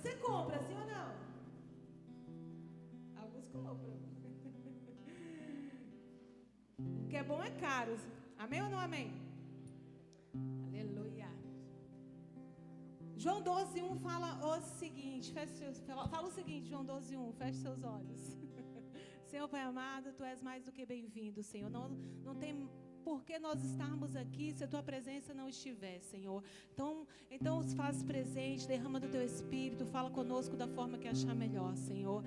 Você compra, sim ou não? Alguns compram. O que é bom é caro. Amém ou não amém? Aleluia. João 12:1 fala o seguinte, fala o seguinte, João 12:1, feche seus olhos. Senhor Pai amado, Tu és mais do que bem-vindo, Senhor. Não tem por que nós estarmos aqui se a Tua presença não estiver, Senhor. Então faz presente, derrama do Teu Espírito, fala conosco da forma que achar melhor, Senhor.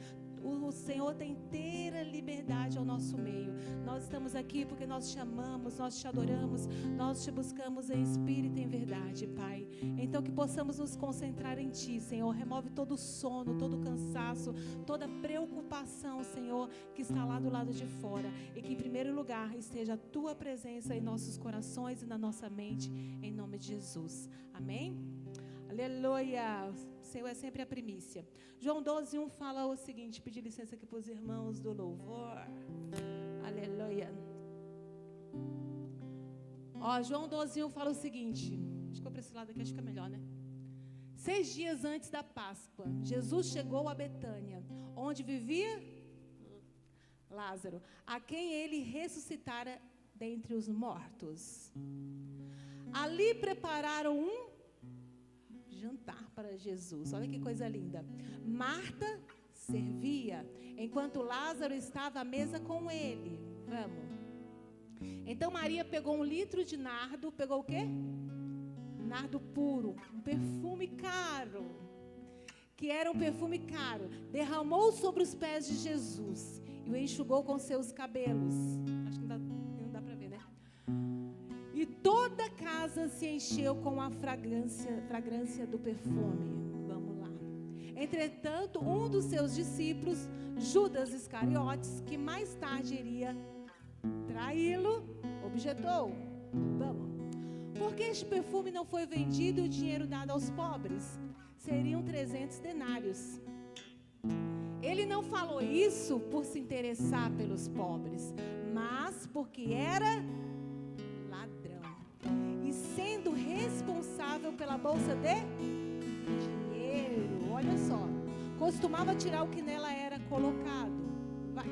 O Senhor tem inteira liberdade ao nosso meio. Nós estamos aqui porque nós te amamos, nós te adoramos, nós te buscamos em espírito e em verdade, Pai. Então que possamos nos concentrar em Ti, Senhor. Remove todo o sono, todo o cansaço, toda preocupação, Senhor, que está lá do lado de fora. E que em primeiro lugar esteja a Tua presença em nossos corações e na nossa mente, em nome de Jesus. Amém? Aleluia. O Senhor é sempre a primícia. João 12:1 fala o seguinte, pedir licença aqui para os irmãos do louvor. Aleluia. João 12:1 fala o seguinte, acho que eu para esse lado aqui, acho que é melhor, né? 6 dias antes da Páscoa, Jesus chegou a Betânia, onde vivia Lázaro, a quem ele ressuscitara dentre os mortos. Ali prepararam um jantar para Jesus. Olha que coisa linda. Marta servia, enquanto Lázaro estava à mesa com ele. Vamos. Então Maria pegou 1 litro de nardo. Pegou o quê? Nardo puro, um perfume caro. Que era um perfume caro. Derramou sobre os pés de Jesus e o enxugou com seus cabelos. Acho que não dá para ver, né? E toda a casa se encheu com a fragrância do perfume. Vamos lá. Entretanto, um dos seus discípulos, Judas Iscariotes, que mais tarde iria traí-lo, objetou. Vamos. Por que este perfume não foi vendido e o dinheiro dado aos pobres? Seriam 300 denários. Ele não falou isso por se interessar pelos pobres, mas porque era e sendo responsável pela bolsa de dinheiro, olha só, costumava tirar o que nela era colocado. Vai.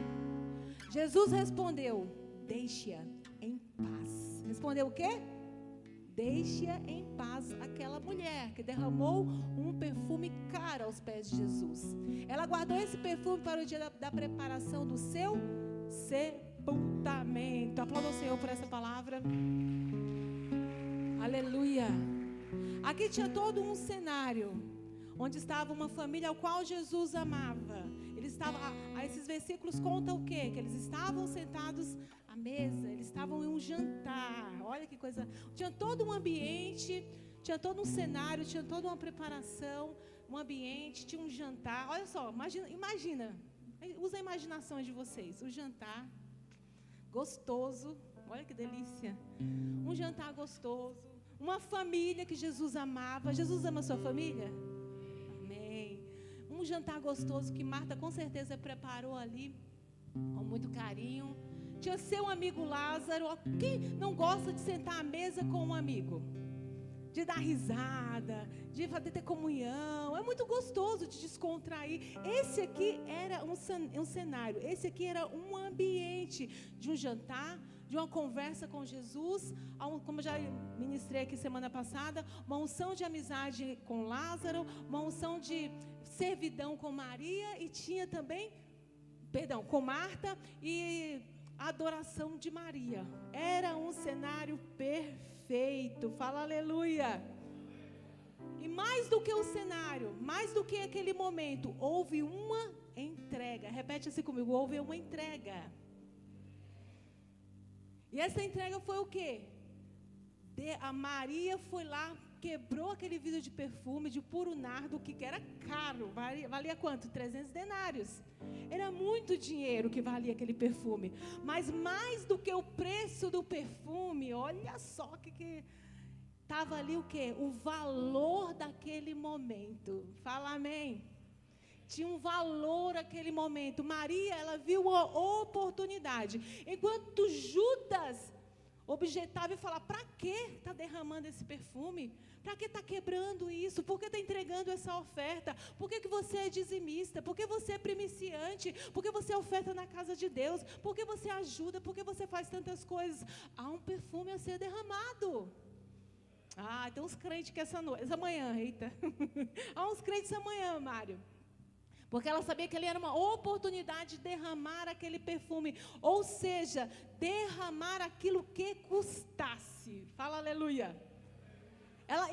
Jesus respondeu, deixe-a em paz. Respondeu o quê? Deixe-a em paz aquela mulher que derramou um perfume caro aos pés de Jesus. Ela guardou esse perfume para o dia da preparação do seu sepultamento. Aplauda o Senhor por essa palavra. Aleluia. Aqui tinha todo um cenário onde estava uma família ao qual Jesus amava. Esses versículos contam o quê? Que eles estavam sentados à mesa, eles estavam em um jantar. Olha que coisa. Tinha todo um ambiente, tinha todo um cenário, tinha toda uma preparação, um ambiente, tinha um jantar. Olha só, imagina, usa a imaginação de vocês. O jantar gostoso, olha que delícia. Um jantar gostoso. Uma família que Jesus amava. Jesus ama a sua família? Amém. Um jantar gostoso que Marta com certeza preparou ali com muito carinho. Tinha seu amigo Lázaro. Quem não gosta de sentar à mesa com um amigo? De dar risada, de ter comunhão. É muito gostoso de descontrair. Esse aqui era um cenário. Esse aqui era um ambiente de um jantar, de uma conversa com Jesus, como já ministrei aqui semana passada, uma unção de amizade com Lázaro, uma unção de servidão com Maria e tinha também, com Marta e a adoração de Maria. Era um cenário perfeito. Fala aleluia. E mais do que o cenário, mais do que aquele momento, houve uma entrega. Repete assim comigo, houve uma entrega. E essa entrega foi o quê? A Maria foi lá, quebrou aquele vidro de perfume, de puro nardo, que era caro. Valia quanto? 300 denários. Era muito dinheiro que valia aquele perfume. Mas mais do que o preço do perfume, olha só que estava ali o quê? O valor daquele momento. Fala amém. Tinha um valor aquele momento. Maria, ela viu uma oportunidade. Enquanto Judas Objetava e falava: para que está derramando esse perfume? Para que está quebrando isso? Por que está entregando essa oferta? Por que você é dizimista? Por que você é primiciante? Por que você oferta na casa de Deus? Por que você ajuda? Por que você faz tantas coisas? Há um perfume a ser derramado. Tem uns crentes que essa manhã, eita. Há uns crentes essa manhã, Mário. Porque ela sabia que ali era uma oportunidade de derramar aquele perfume. Ou seja, derramar aquilo que custasse. Fala aleluia.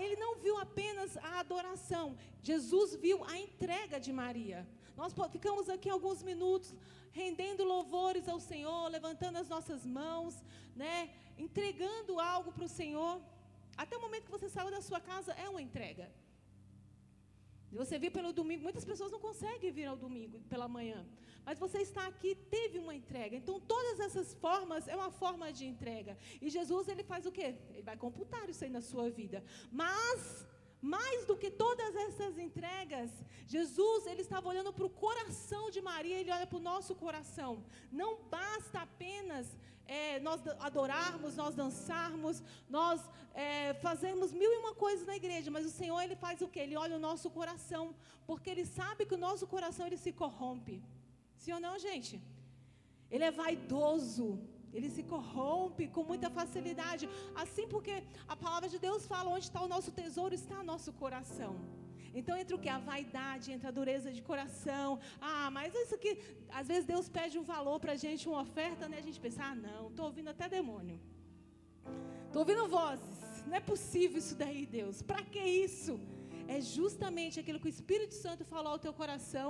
Ele não viu apenas a adoração. Jesus viu a entrega de Maria. Nós ficamos aqui alguns minutos rendendo louvores ao Senhor, levantando as nossas mãos, né? Entregando algo para o Senhor. Até o momento que você saiu da sua casa é uma entrega. Você viu pelo domingo, muitas pessoas não conseguem vir ao domingo pela manhã, mas você está aqui, teve uma entrega. Então todas essas formas é uma forma de entrega. E Jesus, ele faz o quê? Ele vai computar isso aí na sua vida. Mas mais do que todas essas entregas, Jesus, ele estava olhando para o coração de Maria. Ele olha para o nosso coração. Não basta apenas nós adorarmos, nós dançarmos, nós fazemos 1001 coisas na igreja, mas o Senhor, ele faz o quê? Ele olha o nosso coração, porque ele sabe que o nosso coração, ele se corrompe. Sim ou não, gente? Ele é vaidoso, ele se corrompe com muita facilidade. Assim, porque a palavra de Deus fala: onde está o nosso tesouro, está o nosso coração. Então, entre o que? A vaidade, entre a dureza de coração. Mas isso aqui, às vezes Deus pede um valor para a gente, uma oferta, né? A gente pensa: não, estou ouvindo até demônio. Estou ouvindo vozes. Não é possível isso daí, Deus. Para que isso? É justamente aquilo que o Espírito Santo falou ao teu coração,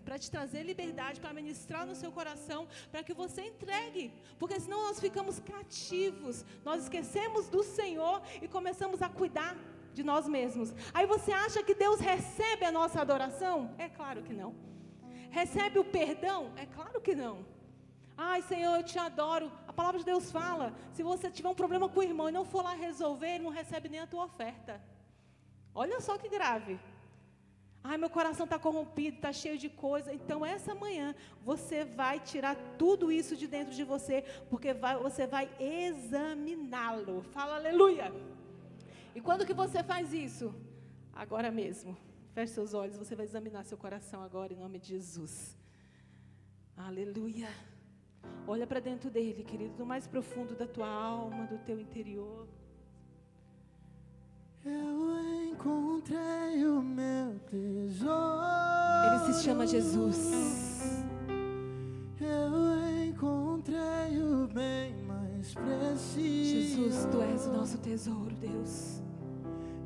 para te trazer liberdade, para ministrar no seu coração, para que você entregue, porque senão nós ficamos cativos, nós esquecemos do Senhor e começamos a cuidar de nós mesmos. Aí você acha que Deus recebe a nossa adoração? É claro que não. Recebe o perdão? É claro que não. Senhor, eu te adoro. A palavra de Deus fala: se você tiver um problema com o irmão e não for lá resolver, ele não recebe nem a tua oferta. Olha só que grave. Meu coração está corrompido, está cheio de coisa. Então, essa manhã, você vai tirar tudo isso de dentro de você, porque você vai examiná-lo. Fala aleluia. E quando que você faz isso? Agora mesmo. Feche seus olhos, você vai examinar seu coração agora, em nome de Jesus. Aleluia. Olha para dentro dele, querido, do mais profundo da tua alma, do teu interior. Eu encontrei o meu tesouro. Ele se chama Jesus. Eu encontrei o bem mais precioso. Jesus, tu és o nosso tesouro, Deus.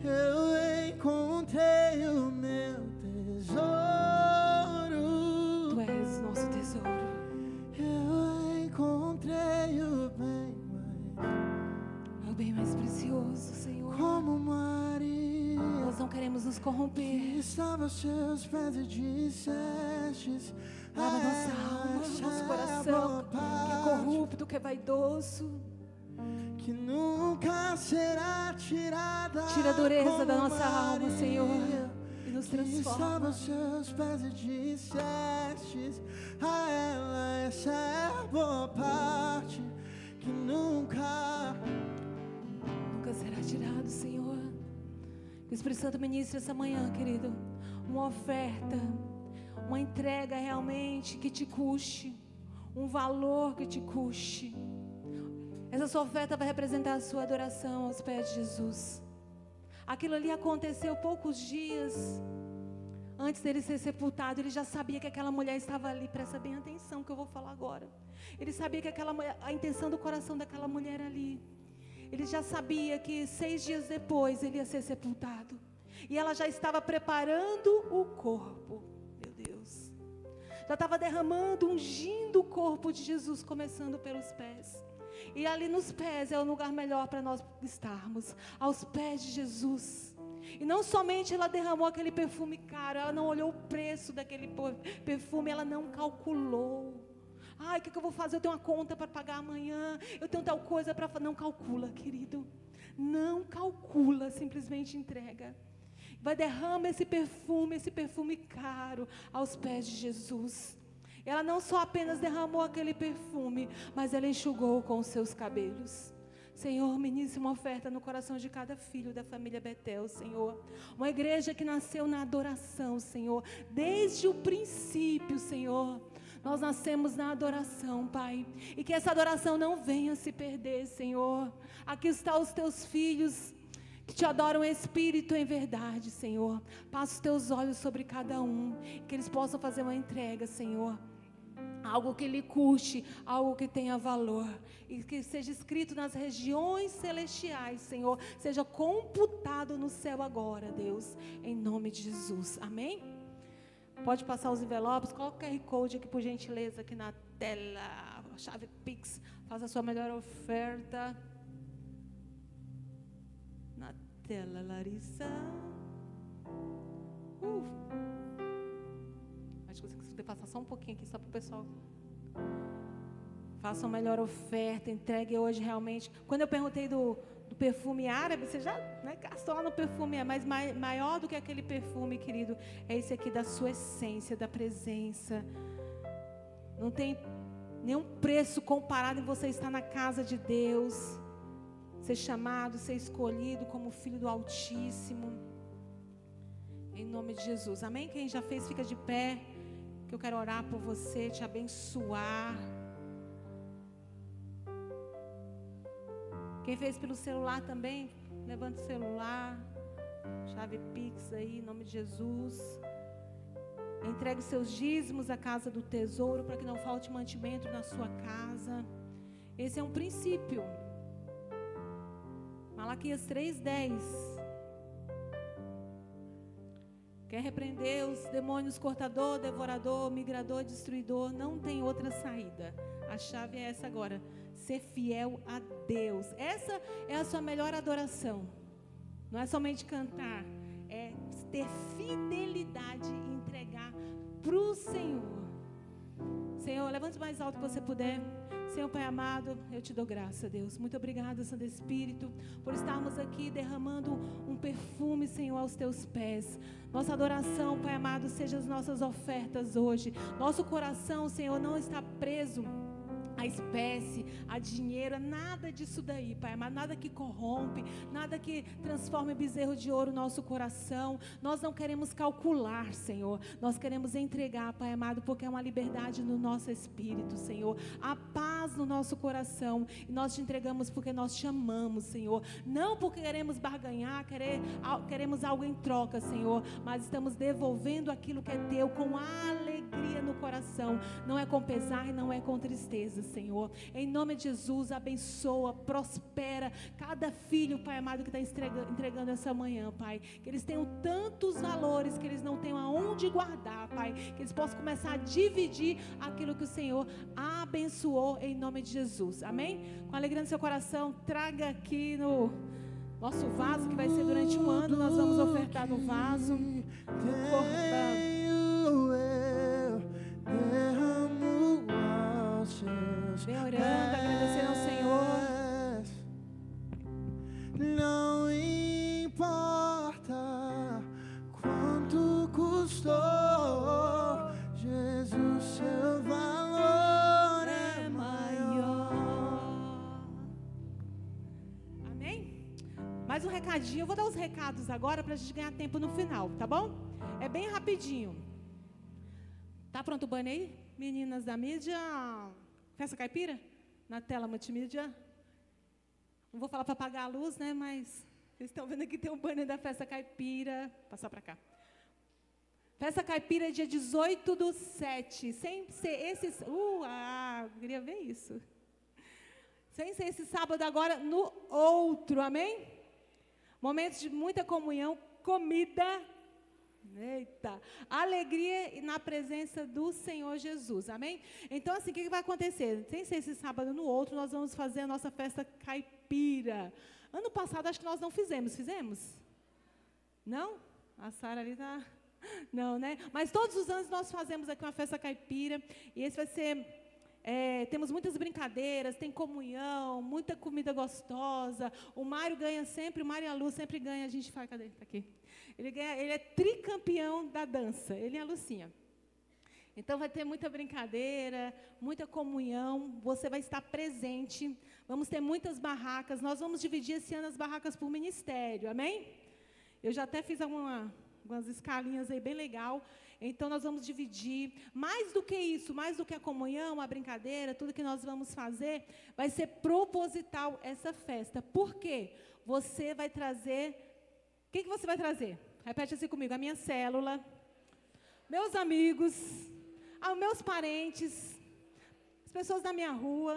Eu encontrei o meu tesouro. Tu és o nosso tesouro. Eu encontrei o bem mais precioso, Senhor. Como Maria, nós não queremos nos corromper. Estava aos seus pés e dissestes: lava nossa alma, nosso coração, que é corrupto, que é vaidoso, que nunca será tirada. Tira a dureza da nossa alma, Senhor, e nos transforma. Estava aos seus pés e dissestes: a ela essa é a boa parte que nunca será tirado, Senhor. Que o Espírito Santo ministre essa manhã, querido, uma oferta, uma entrega realmente que te custe, um valor que te custe. Essa sua oferta vai representar a sua adoração aos pés de Jesus. Aquilo ali aconteceu poucos dias antes dele ser sepultado. Ele já sabia que aquela mulher estava ali. Presta bem atenção que eu vou falar agora. Ele sabia que a intenção do coração daquela mulher ali. Ele já sabia que 6 dias depois ele ia ser sepultado. E ela já estava preparando o corpo. Meu Deus. Já estava derramando, ungindo o corpo de Jesus, começando pelos pés. E ali nos pés é o lugar melhor para nós estarmos. Aos pés de Jesus. E não somente ela derramou aquele perfume caro, ela não olhou o preço daquele perfume, ela não calculou. O que eu vou fazer? Eu tenho uma conta para pagar amanhã, eu tenho tal coisa para fazer. Não calcula, querido. Não calcula, simplesmente entrega. Vai derrama esse perfume caro aos pés de Jesus. Ela não só apenas derramou aquele perfume, mas ela enxugou com os seus cabelos. Senhor, ministre uma oferta no coração de cada filho da família Betel, Senhor. Uma igreja que nasceu na adoração, Senhor. Desde o princípio, Senhor. Nós nascemos na adoração, Pai. E que essa adoração não venha se perder, Senhor. Aqui estão os teus filhos que te adoram em espírito e em verdade, Senhor. Passa os teus olhos sobre cada um. Que eles possam fazer uma entrega, Senhor. Algo que lhe custe, algo que tenha valor. E que seja escrito nas regiões celestiais, Senhor. Seja computado no céu agora, Deus. Em nome de Jesus. Amém? Pode passar os envelopes. Coloca o QR Code aqui, por gentileza, aqui na tela. Chave Pix. Faça a sua melhor oferta. Na tela, Larissa. Acho que você passar só um pouquinho aqui, só para o pessoal. Faça uma melhor oferta, entregue hoje realmente. Quando eu perguntei do perfume árabe, você já gastou lá no perfume, mas maior do que aquele perfume, querido, é esse aqui da sua essência, da presença. Não tem nenhum preço comparado em você estar na casa de Deus, ser chamado, ser escolhido como filho do Altíssimo. Em nome de Jesus, amém? Quem já fez, fica de pé, que eu quero orar por você, te abençoar. Quem fez pelo celular também, levanta o celular, chave Pix aí, em nome de Jesus. Entregue os seus dízimos à casa do tesouro, para que não falte mantimento na sua casa. Esse é um princípio. Malaquias 3:10. Quer repreender os demônios cortador, devorador, migrador, destruidor, não tem outra saída. A chave é essa agora. Ser fiel a Deus. Essa é a sua melhor adoração. Não é somente cantar, é ter fidelidade e entregar para o Senhor. Senhor, levante o mais alto que você puder. Senhor Pai amado, eu te dou graça, Deus. Muito obrigada, Santo Espírito, por estarmos aqui derramando um perfume, Senhor, aos teus pés. Nossa adoração, Pai amado, seja as nossas ofertas hoje. Nosso coração, Senhor, não está preso a espécie, a dinheiro, nada disso daí, Pai amado, nada que corrompe, nada que transforme bezerro de ouro no nosso coração. Nós não queremos calcular, Senhor, nós queremos entregar, Pai amado, porque é uma liberdade no nosso espírito, Senhor, a paz no nosso coração, e nós te entregamos porque nós te amamos, Senhor, não porque queremos barganhar, queremos algo em troca, Senhor, mas estamos devolvendo aquilo que é teu com alegria no coração, não é com pesar e não é com tristeza, Senhor. Em nome de Jesus, abençoa, prospera cada filho, Pai amado, que está entregando essa manhã, Pai. Que eles tenham tantos valores que eles não tenham aonde guardar, Pai. Que eles possam começar a dividir aquilo que o Senhor abençoou em nome de Jesus. Amém? Com alegria no seu coração, traga aqui no nosso vaso, que vai ser durante um ano. Nós vamos ofertar no vaso, no cordão. Vem orando, agradecendo ao Senhor. Não importa quanto custou, Jesus, seu valor é maior. Amém? Mais um recadinho, eu vou dar os recados agora para a gente ganhar tempo no final, tá bom? É bem rapidinho. Tá pronto o banner aí? Meninas da mídia... Festa Caipira? Na tela multimídia. Não vou falar para apagar a luz, né? Mas vocês estão vendo aqui tem um banner da Festa Caipira. Passar para cá. Festa Caipira é dia 18/7. Sem ser esse... queria ver isso. Sem ser esse sábado agora, no outro. Amém? Momentos de muita comunhão, comida... Eita, alegria na presença do Senhor Jesus, amém? Então assim, o que vai acontecer? Sem ser esse sábado no outro, nós vamos fazer a nossa festa caipira. Ano passado acho que nós não fizemos, Não? A Sara ali tá... Não, né? Mas todos os anos nós fazemos aqui uma festa caipira, e esse vai ser... temos muitas brincadeiras, tem comunhão, muita comida gostosa. O Mário ganha sempre, o Mário e a Lu sempre ganham. A gente faz, cadê? Tá aqui. Ele é tricampeão da dança, ele e a Lucinha. Então vai ter muita brincadeira, muita comunhão, você vai estar presente, vamos ter muitas barracas, nós vamos dividir esse ano as barracas por ministério, amém? Eu já até fiz algumas escalinhas aí bem legal, então nós vamos dividir, mais do que isso, mais do que a comunhão, a brincadeira, tudo que nós vamos fazer, vai ser proposital essa festa, por quê? Você vai trazer, o que você vai trazer? Repete assim comigo, a minha célula, meus amigos, aos meus parentes, as pessoas da minha rua,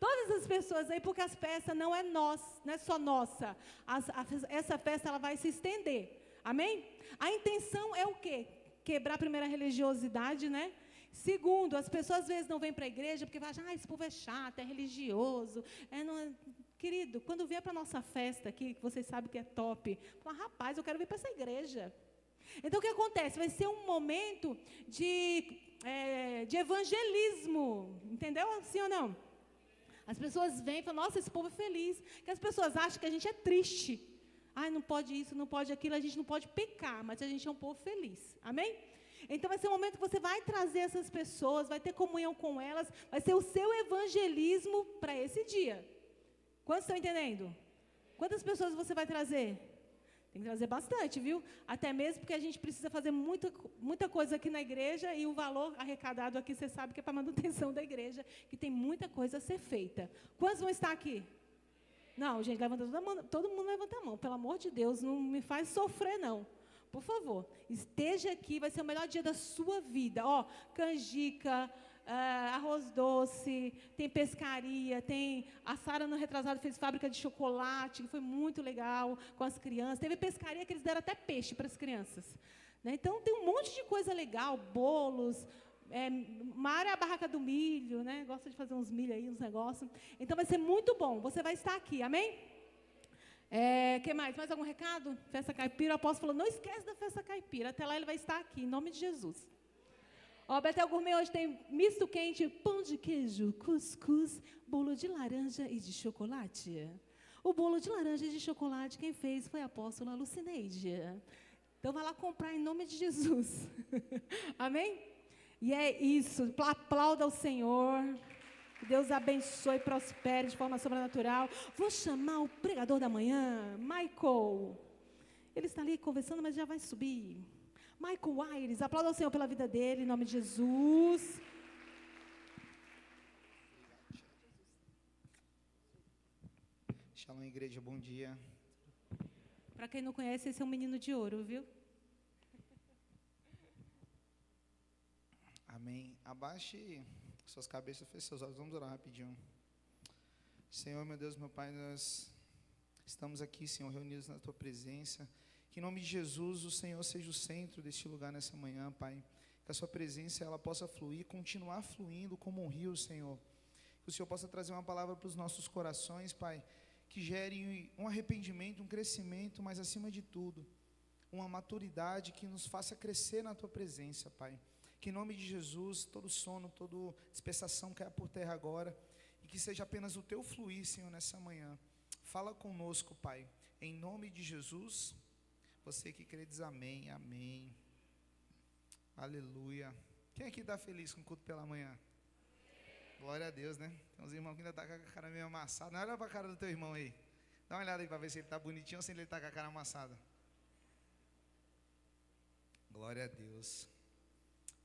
todas as pessoas aí, porque as festas não é só nossa, essa festa ela vai se estender, amém? A intenção é o quê? Quebrar primeiro a religiosidade, né? Segundo, as pessoas às vezes não vêm para a igreja porque falam, esse povo é chato, é religioso, querido, quando vier para a nossa festa aqui, que vocês sabem que é top, fala, rapaz, eu quero vir para essa igreja. Então, o que acontece? Vai ser um momento de evangelismo, entendeu? Sim ou não? As pessoas vêm e falam, nossa, esse povo é feliz. Que as pessoas acham que a gente é triste. Ai, não pode isso, não pode aquilo, a gente não pode pecar, mas a gente é um povo feliz. Amém? Então, vai ser um momento que você vai trazer essas pessoas, vai ter comunhão com elas, vai ser o seu evangelismo para esse dia. Quantos estão entendendo? Quantas pessoas você vai trazer? Tem que trazer bastante, viu? Até mesmo porque a gente precisa fazer muita coisa aqui na igreja e o valor arrecadado aqui, você sabe que é para a manutenção da igreja, que tem muita coisa a ser feita. Quantos vão estar aqui? Não, gente, levanta todo mundo levanta a mão. Pelo amor de Deus, não me faz sofrer, não. Por favor, esteja aqui, vai ser o melhor dia da sua vida. Ó, canjica, arroz doce, tem pescaria, tem... A Sara, no retrasado, fez fábrica de chocolate, que foi muito legal com as crianças. Teve pescaria que eles deram até peixe para as crianças. Né? Então, tem um monte de coisa legal, bolos... Mara é a barraca do milho, né? Gosta de fazer uns milho aí, uns negócios. Então, vai ser muito bom. Você vai estar aqui, amém? Que mais? Mais algum recado? Festa caipira, o apóstolo falou, não esquece da festa caipira. Até lá ele vai estar aqui, em nome de Jesus. Ó, Betel Gourmet hoje tem misto quente, pão de queijo, cuscuz, bolo de laranja e de chocolate. O bolo de laranja e de chocolate, quem fez foi a apóstola Lucineide. Então, vai lá comprar em nome de Jesus. Amém? E é isso, aplauda o Senhor, que Deus abençoe e prospere de forma sobrenatural. Vou chamar o pregador da manhã, Michael. Ele está ali conversando, mas já vai subir. Michael Aires, aplauda o Senhor pela vida dele, em nome de Jesus. Shalom, igreja, bom dia. Para quem não conhece, esse é um menino de ouro, viu? Amém. Abaixe suas cabeças, feche seus olhos, vamos orar rapidinho. Senhor, meu Deus, meu Pai, nós estamos aqui, Senhor, reunidos na Tua presença. Que em nome de Jesus, o Senhor seja o centro deste lugar nessa manhã, Pai. Que a Sua presença, ela possa fluir, continuar fluindo como um rio, Senhor. Que o Senhor possa trazer uma palavra para os nossos corações, Pai, que gere um arrependimento, um crescimento, mas acima de tudo, uma maturidade que nos faça crescer na Tua presença, Pai. Que em nome de Jesus, todo sono, toda dispersação caia por terra agora, e que seja apenas o Teu fluir, Senhor, nessa manhã. Fala conosco, Pai, em nome de Jesus. Você que crê diz amém, amém. Aleluia. Quem aqui está feliz com o culto pela manhã? Glória a Deus, né? Tem uns irmãos que ainda estão com a cara meio amassada. Não, olha para a cara do teu irmão aí. Dá uma olhada aí para ver se ele está bonitinho ou se ele está com a cara amassada. Glória a Deus.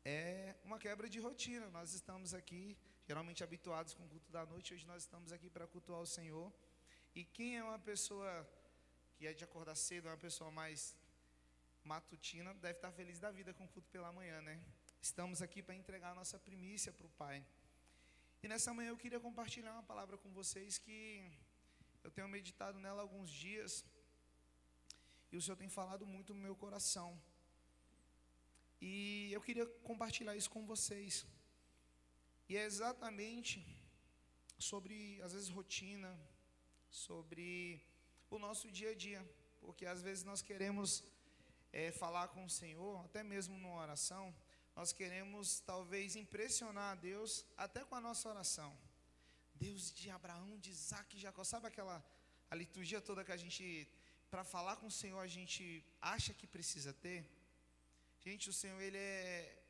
É uma quebra de rotina. Nós estamos aqui, geralmente habituados com o culto da noite. Hoje nós estamos aqui para cultuar o Senhor. E quem é uma pessoa que é de acordar cedo, uma pessoa mais matutina, deve estar feliz da vida com o culto pela manhã, né? Estamos aqui para entregar a nossa primícia para o Pai. E nessa manhã eu queria compartilhar uma palavra com vocês que eu tenho meditado nela há alguns dias. E o Senhor tem falado muito no meu coração. E eu queria compartilhar isso com vocês. E é exatamente sobre, às vezes, rotina, sobre o nosso dia a dia. Porque às vezes nós queremos falar com o Senhor, até mesmo numa oração, nós queremos talvez impressionar a Deus até com a nossa oração. Deus de Abraão, de Isaac, de Jacó, sabe a liturgia toda que a gente, para falar com o Senhor, a gente acha que precisa ter? Gente, o Senhor, Ele é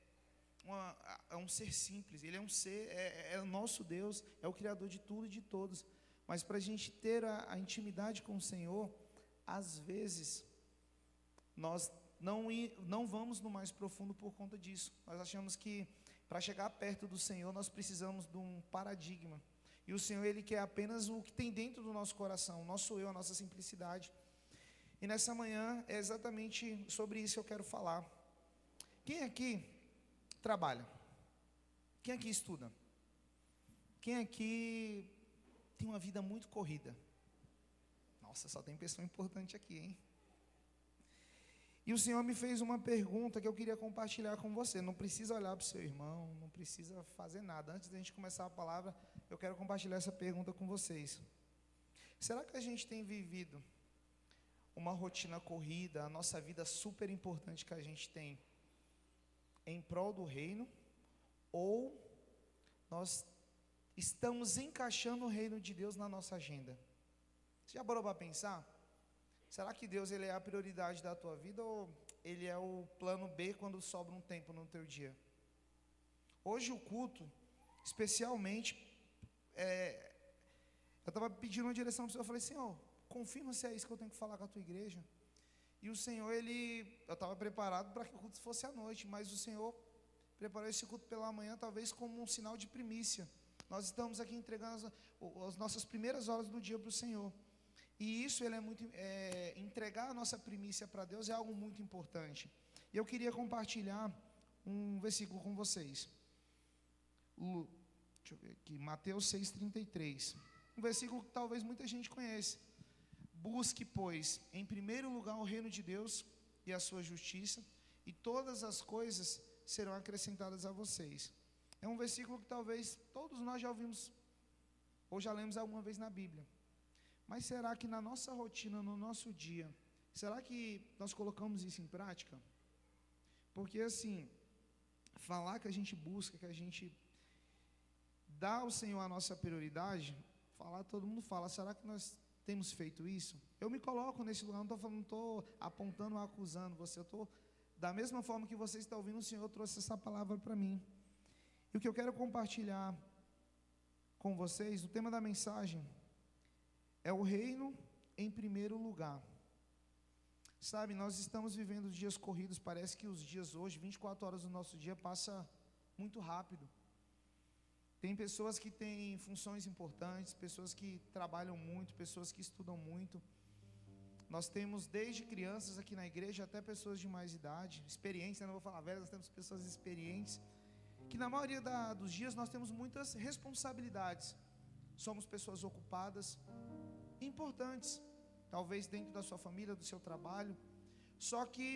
é um ser simples, ele é um ser, é o nosso Deus, é o Criador de tudo e de todos. Mas para a gente ter a intimidade com o Senhor, às vezes, nós não vamos no mais profundo por conta disso. Nós achamos que para chegar perto do Senhor, nós precisamos de um paradigma. E o Senhor, Ele quer apenas o que tem dentro do nosso coração, o nosso eu, a nossa simplicidade. E nessa manhã, é exatamente sobre isso que eu quero falar. Quem aqui trabalha? Quem aqui estuda? Quem aqui tem uma vida muito corrida? Nossa, só tem pessoa importante aqui, hein? E o Senhor me fez uma pergunta que eu queria compartilhar com você. Não precisa olhar para o seu irmão, não precisa fazer nada. Antes da gente começar a palavra, eu quero compartilhar essa pergunta com vocês. Será que a gente tem vivido uma rotina corrida, a nossa vida super importante que a gente tem, em prol do reino? Ou nós estamos encaixando o reino de Deus na nossa agenda? Você já parou para pensar? Será que Deus, ele é a prioridade da tua vida, ou ele é o plano B quando sobra um tempo no teu dia? Hoje o culto, especialmente, eu estava pedindo uma direção para o Senhor, eu falei, Senhor, confirma se é isso que eu tenho que falar com a tua igreja. E o Senhor, eu estava preparado para que o culto fosse à noite, mas o Senhor preparou esse culto pela manhã, talvez como um sinal de primícia. Nós estamos aqui entregando as nossas primeiras horas do dia para o Senhor. E isso, ele é muito, entregar a nossa primícia para Deus é algo muito importante. E eu queria compartilhar um versículo com vocês. Deixa eu ver aqui, Mateus 6,33. Um versículo que talvez muita gente conheça. Busque, pois, em primeiro lugar o reino de Deus e a sua justiça, e todas as coisas serão acrescentadas a vocês. É um versículo que talvez todos nós já ouvimos, ou já lemos alguma vez na Bíblia. Mas será que na nossa rotina, no nosso dia, será que nós colocamos isso em prática? Porque assim, falar que a gente busca, que a gente dá ao Senhor a nossa prioridade, falar, todo mundo fala, será que nós temos feito isso? Eu me coloco nesse lugar, não estou apontando ou acusando você, eu estou, da mesma forma que você está ouvindo, o Senhor trouxe essa palavra para mim. E o que eu quero compartilhar com vocês, o tema da mensagem, é o reino em primeiro lugar. Sabe, nós estamos vivendo dias corridos, parece que os dias hoje, 24 horas do nosso dia, passa muito rápido. Tem pessoas que têm funções importantes, pessoas que trabalham muito, pessoas que estudam muito. Nós temos desde crianças aqui na igreja até pessoas de mais idade, experientes, não vou falar velhas, nós temos pessoas experientes, que na maioria dos dias nós temos muitas responsabilidades. Somos pessoas ocupadas, importantes, talvez dentro da sua família, do seu trabalho. Só que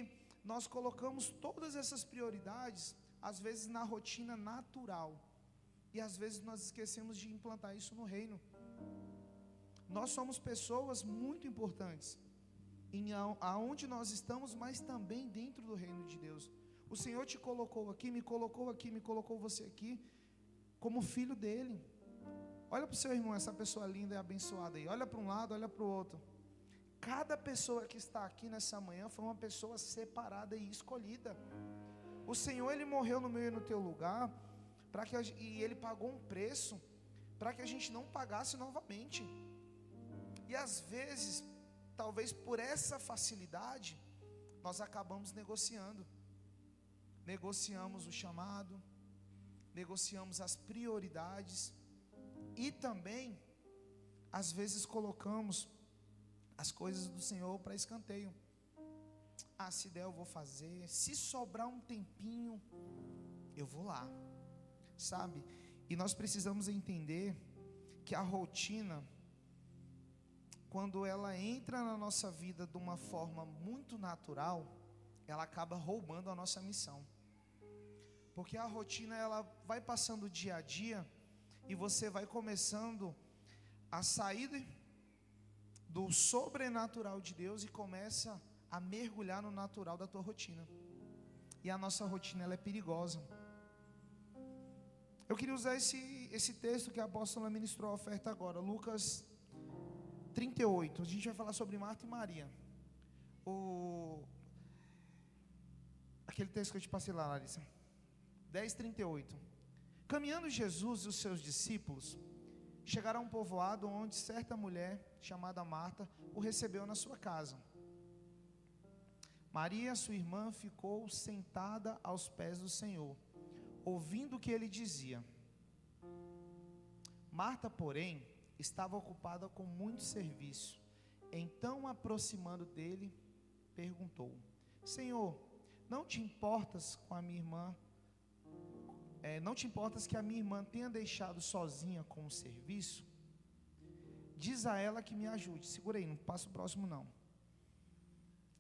nós colocamos todas essas prioridades, às vezes na rotina natural, e às vezes nós esquecemos de implantar isso no reino. Nós somos pessoas muito importantes aonde nós estamos, mas também dentro do reino de Deus. O Senhor te colocou aqui, me colocou você aqui como filho dele. Olha para o seu irmão, essa pessoa linda e abençoada aí. Olha para um lado, olha para o outro. Cada pessoa que está aqui nessa manhã foi uma pessoa separada e escolhida. O Senhor, ele morreu no meu e no teu lugar, e ele pagou um preço para que a gente não pagasse novamente. E às vezes, talvez por essa facilidade, nós acabamos negociando. Negociamos o chamado, negociamos as prioridades, e também, às vezes, colocamos as coisas do Senhor para escanteio. Ah, se der eu vou fazer, se sobrar um tempinho, eu vou lá, sabe? E nós precisamos entender que a rotina, quando ela entra na nossa vida de uma forma muito natural, ela acaba roubando a nossa missão. Porque a rotina, ela vai passando dia a dia, e você vai começando a sair do sobrenatural de Deus e começa a mergulhar no natural da tua rotina. E a nossa rotina, ela é perigosa. Eu queria usar esse texto que a apóstola ministrou a oferta agora, Lucas 38. A gente vai falar sobre Marta e Maria. Aquele texto que eu te passei lá, Larissa. 10:38. Caminhando Jesus e os seus discípulos chegaram a um povoado onde certa mulher, chamada Marta, o recebeu na sua casa. Maria, sua irmã, ficou sentada aos pés do Senhor, ouvindo o que ele dizia. Marta, porém, estava ocupada com muito serviço. Então, aproximando dele, perguntou: Senhor, não te importas com a minha irmã? Não te importas que a minha irmã tenha deixado sozinha com o serviço? Diz a ela que me ajude. Segura aí, não passa o próximo não.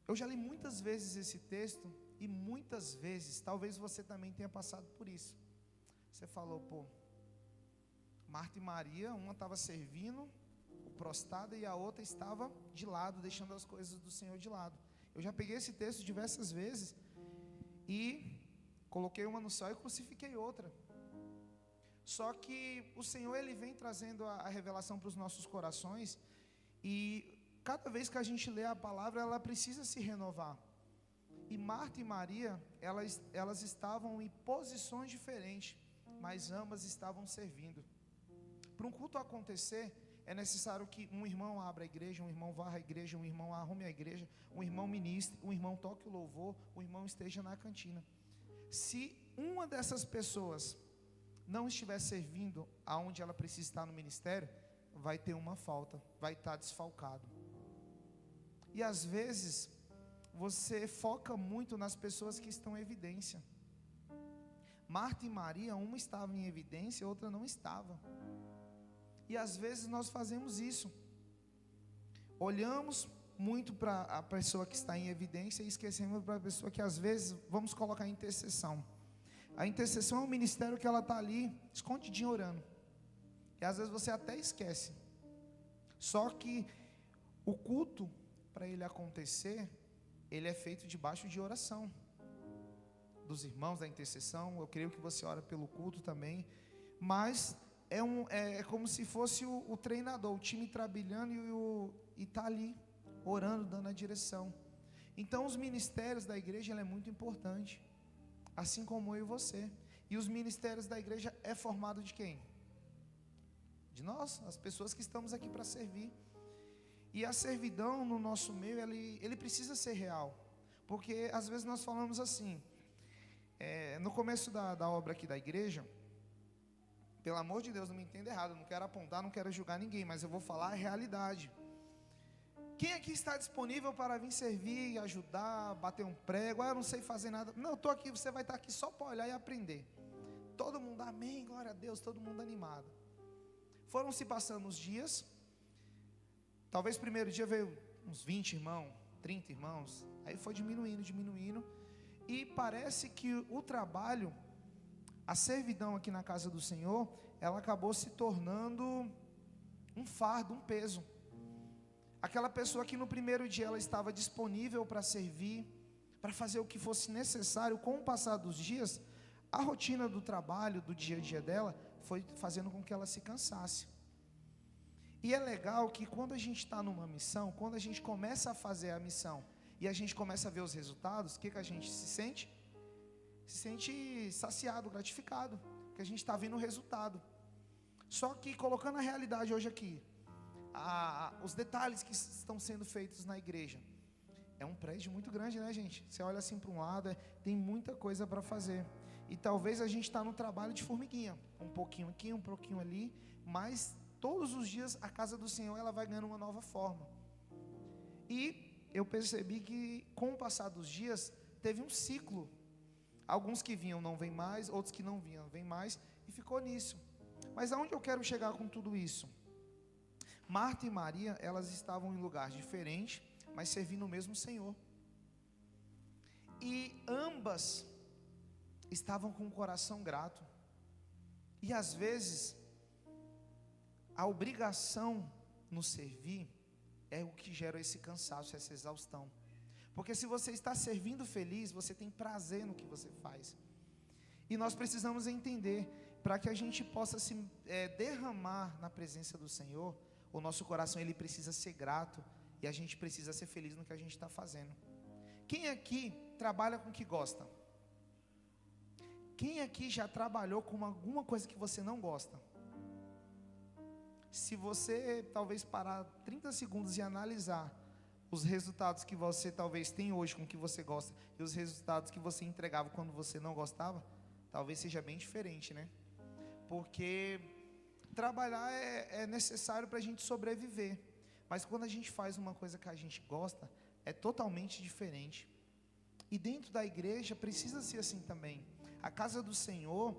Eu já li muitas vezes esse texto, e muitas vezes, talvez você também tenha passado por isso. Você falou, pô, Marta e Maria, uma estava servindo, prostrada, e a outra estava de lado, deixando as coisas do Senhor de lado. Eu já peguei esse texto diversas vezes e coloquei uma no céu e crucifiquei outra. Só que o Senhor, Ele vem trazendo a revelação para os nossos corações, e cada vez que a gente lê a palavra, ela precisa se renovar. E Marta e Maria, elas estavam em posições diferentes, mas ambas estavam servindo. Para um culto acontecer, é necessário que um irmão abra a igreja, um irmão varra a igreja, um irmão arrume a igreja, um irmão ministre, um irmão toque o louvor, um irmão esteja na cantina. Se uma dessas pessoas não estiver servindo aonde ela precisa estar no ministério, vai ter uma falta, vai estar desfalcado. E às vezes, você foca muito nas pessoas que estão em evidência. Marta e Maria, uma estava em evidência, a outra não estava. E às vezes nós fazemos isso. Olhamos muito para a pessoa que está em evidência e esquecemos para a pessoa que às vezes vamos colocar em intercessão. A intercessão é um ministério que ela está ali, escondidinho orando. E às vezes você até esquece. Só que o culto, para ele acontecer, ele é feito debaixo de oração. Dos irmãos da intercessão, eu creio que você ora pelo culto também. Mas é como se fosse o treinador, o time trabalhando e está ali, orando, dando a direção. Então os ministérios da igreja é muito importante, assim como eu e você. E os ministérios da igreja é formado de quem? De nós, as pessoas que estamos aqui para servir. E a servidão no nosso meio, ele precisa ser real. Porque às vezes nós falamos assim, no começo da obra aqui da igreja, pelo amor de Deus, não me entenda errado, eu não quero apontar, não quero julgar ninguém, mas eu vou falar a realidade. Quem aqui está disponível para vir servir, ajudar, bater um prego? Eu não sei fazer nada. Não, eu estou aqui, você vai estar aqui só para olhar e aprender. Todo mundo, amém, glória a Deus, todo mundo animado. Foram se passando os dias. Talvez primeiro dia veio uns 20 irmãos, 30 irmãos. Aí foi diminuindo. E parece que o trabalho, a servidão aqui na casa do Senhor, ela acabou se tornando um fardo, um peso. Aquela pessoa que no primeiro dia ela estava disponível para servir, para fazer o que fosse necessário, com o passar dos dias, a rotina do trabalho, do dia a dia dela, foi fazendo com que ela se cansasse. E é legal que quando a gente está numa missão, quando a gente começa a fazer a missão, e a gente começa a ver os resultados, o que a gente se sente? Se sente saciado, gratificado, que a gente está vendo o resultado. Só que colocando a realidade hoje aqui, os detalhes que estão sendo feitos na igreja, é um prédio muito grande, né, gente? Você olha assim para um lado, tem muita coisa para fazer. E talvez a gente está no trabalho de formiguinha, um pouquinho aqui, um pouquinho ali, mas todos os dias a casa do Senhor ela vai ganhando uma nova forma. E eu percebi que com o passar dos dias teve um ciclo. Alguns que vinham não vêm mais, outros que não vinham vêm mais, e ficou nisso. Mas aonde eu quero chegar com tudo isso? Marta e Maria, elas estavam em lugares diferentes, mas servindo o mesmo Senhor. E ambas estavam com o coração grato. E às vezes, a obrigação no servir é o que gera esse cansaço, essa exaustão. Porque se você está servindo feliz, você tem prazer no que você faz. E nós precisamos entender, para que a gente possa se derramar na presença do Senhor, o nosso coração ele precisa ser grato, e a gente precisa ser feliz no que a gente está fazendo. Quem aqui trabalha com o que gosta? Quem aqui já trabalhou com alguma coisa que você não gosta? Se você talvez parar 30 segundos e analisar os resultados que você talvez tem hoje com o que você gosta e os resultados que você entregava quando você não gostava, talvez seja bem diferente, né? Porque trabalhar é necessário para a gente sobreviver, mas quando a gente faz uma coisa que a gente gosta, é totalmente diferente. E dentro da igreja precisa ser assim também. A casa do Senhor,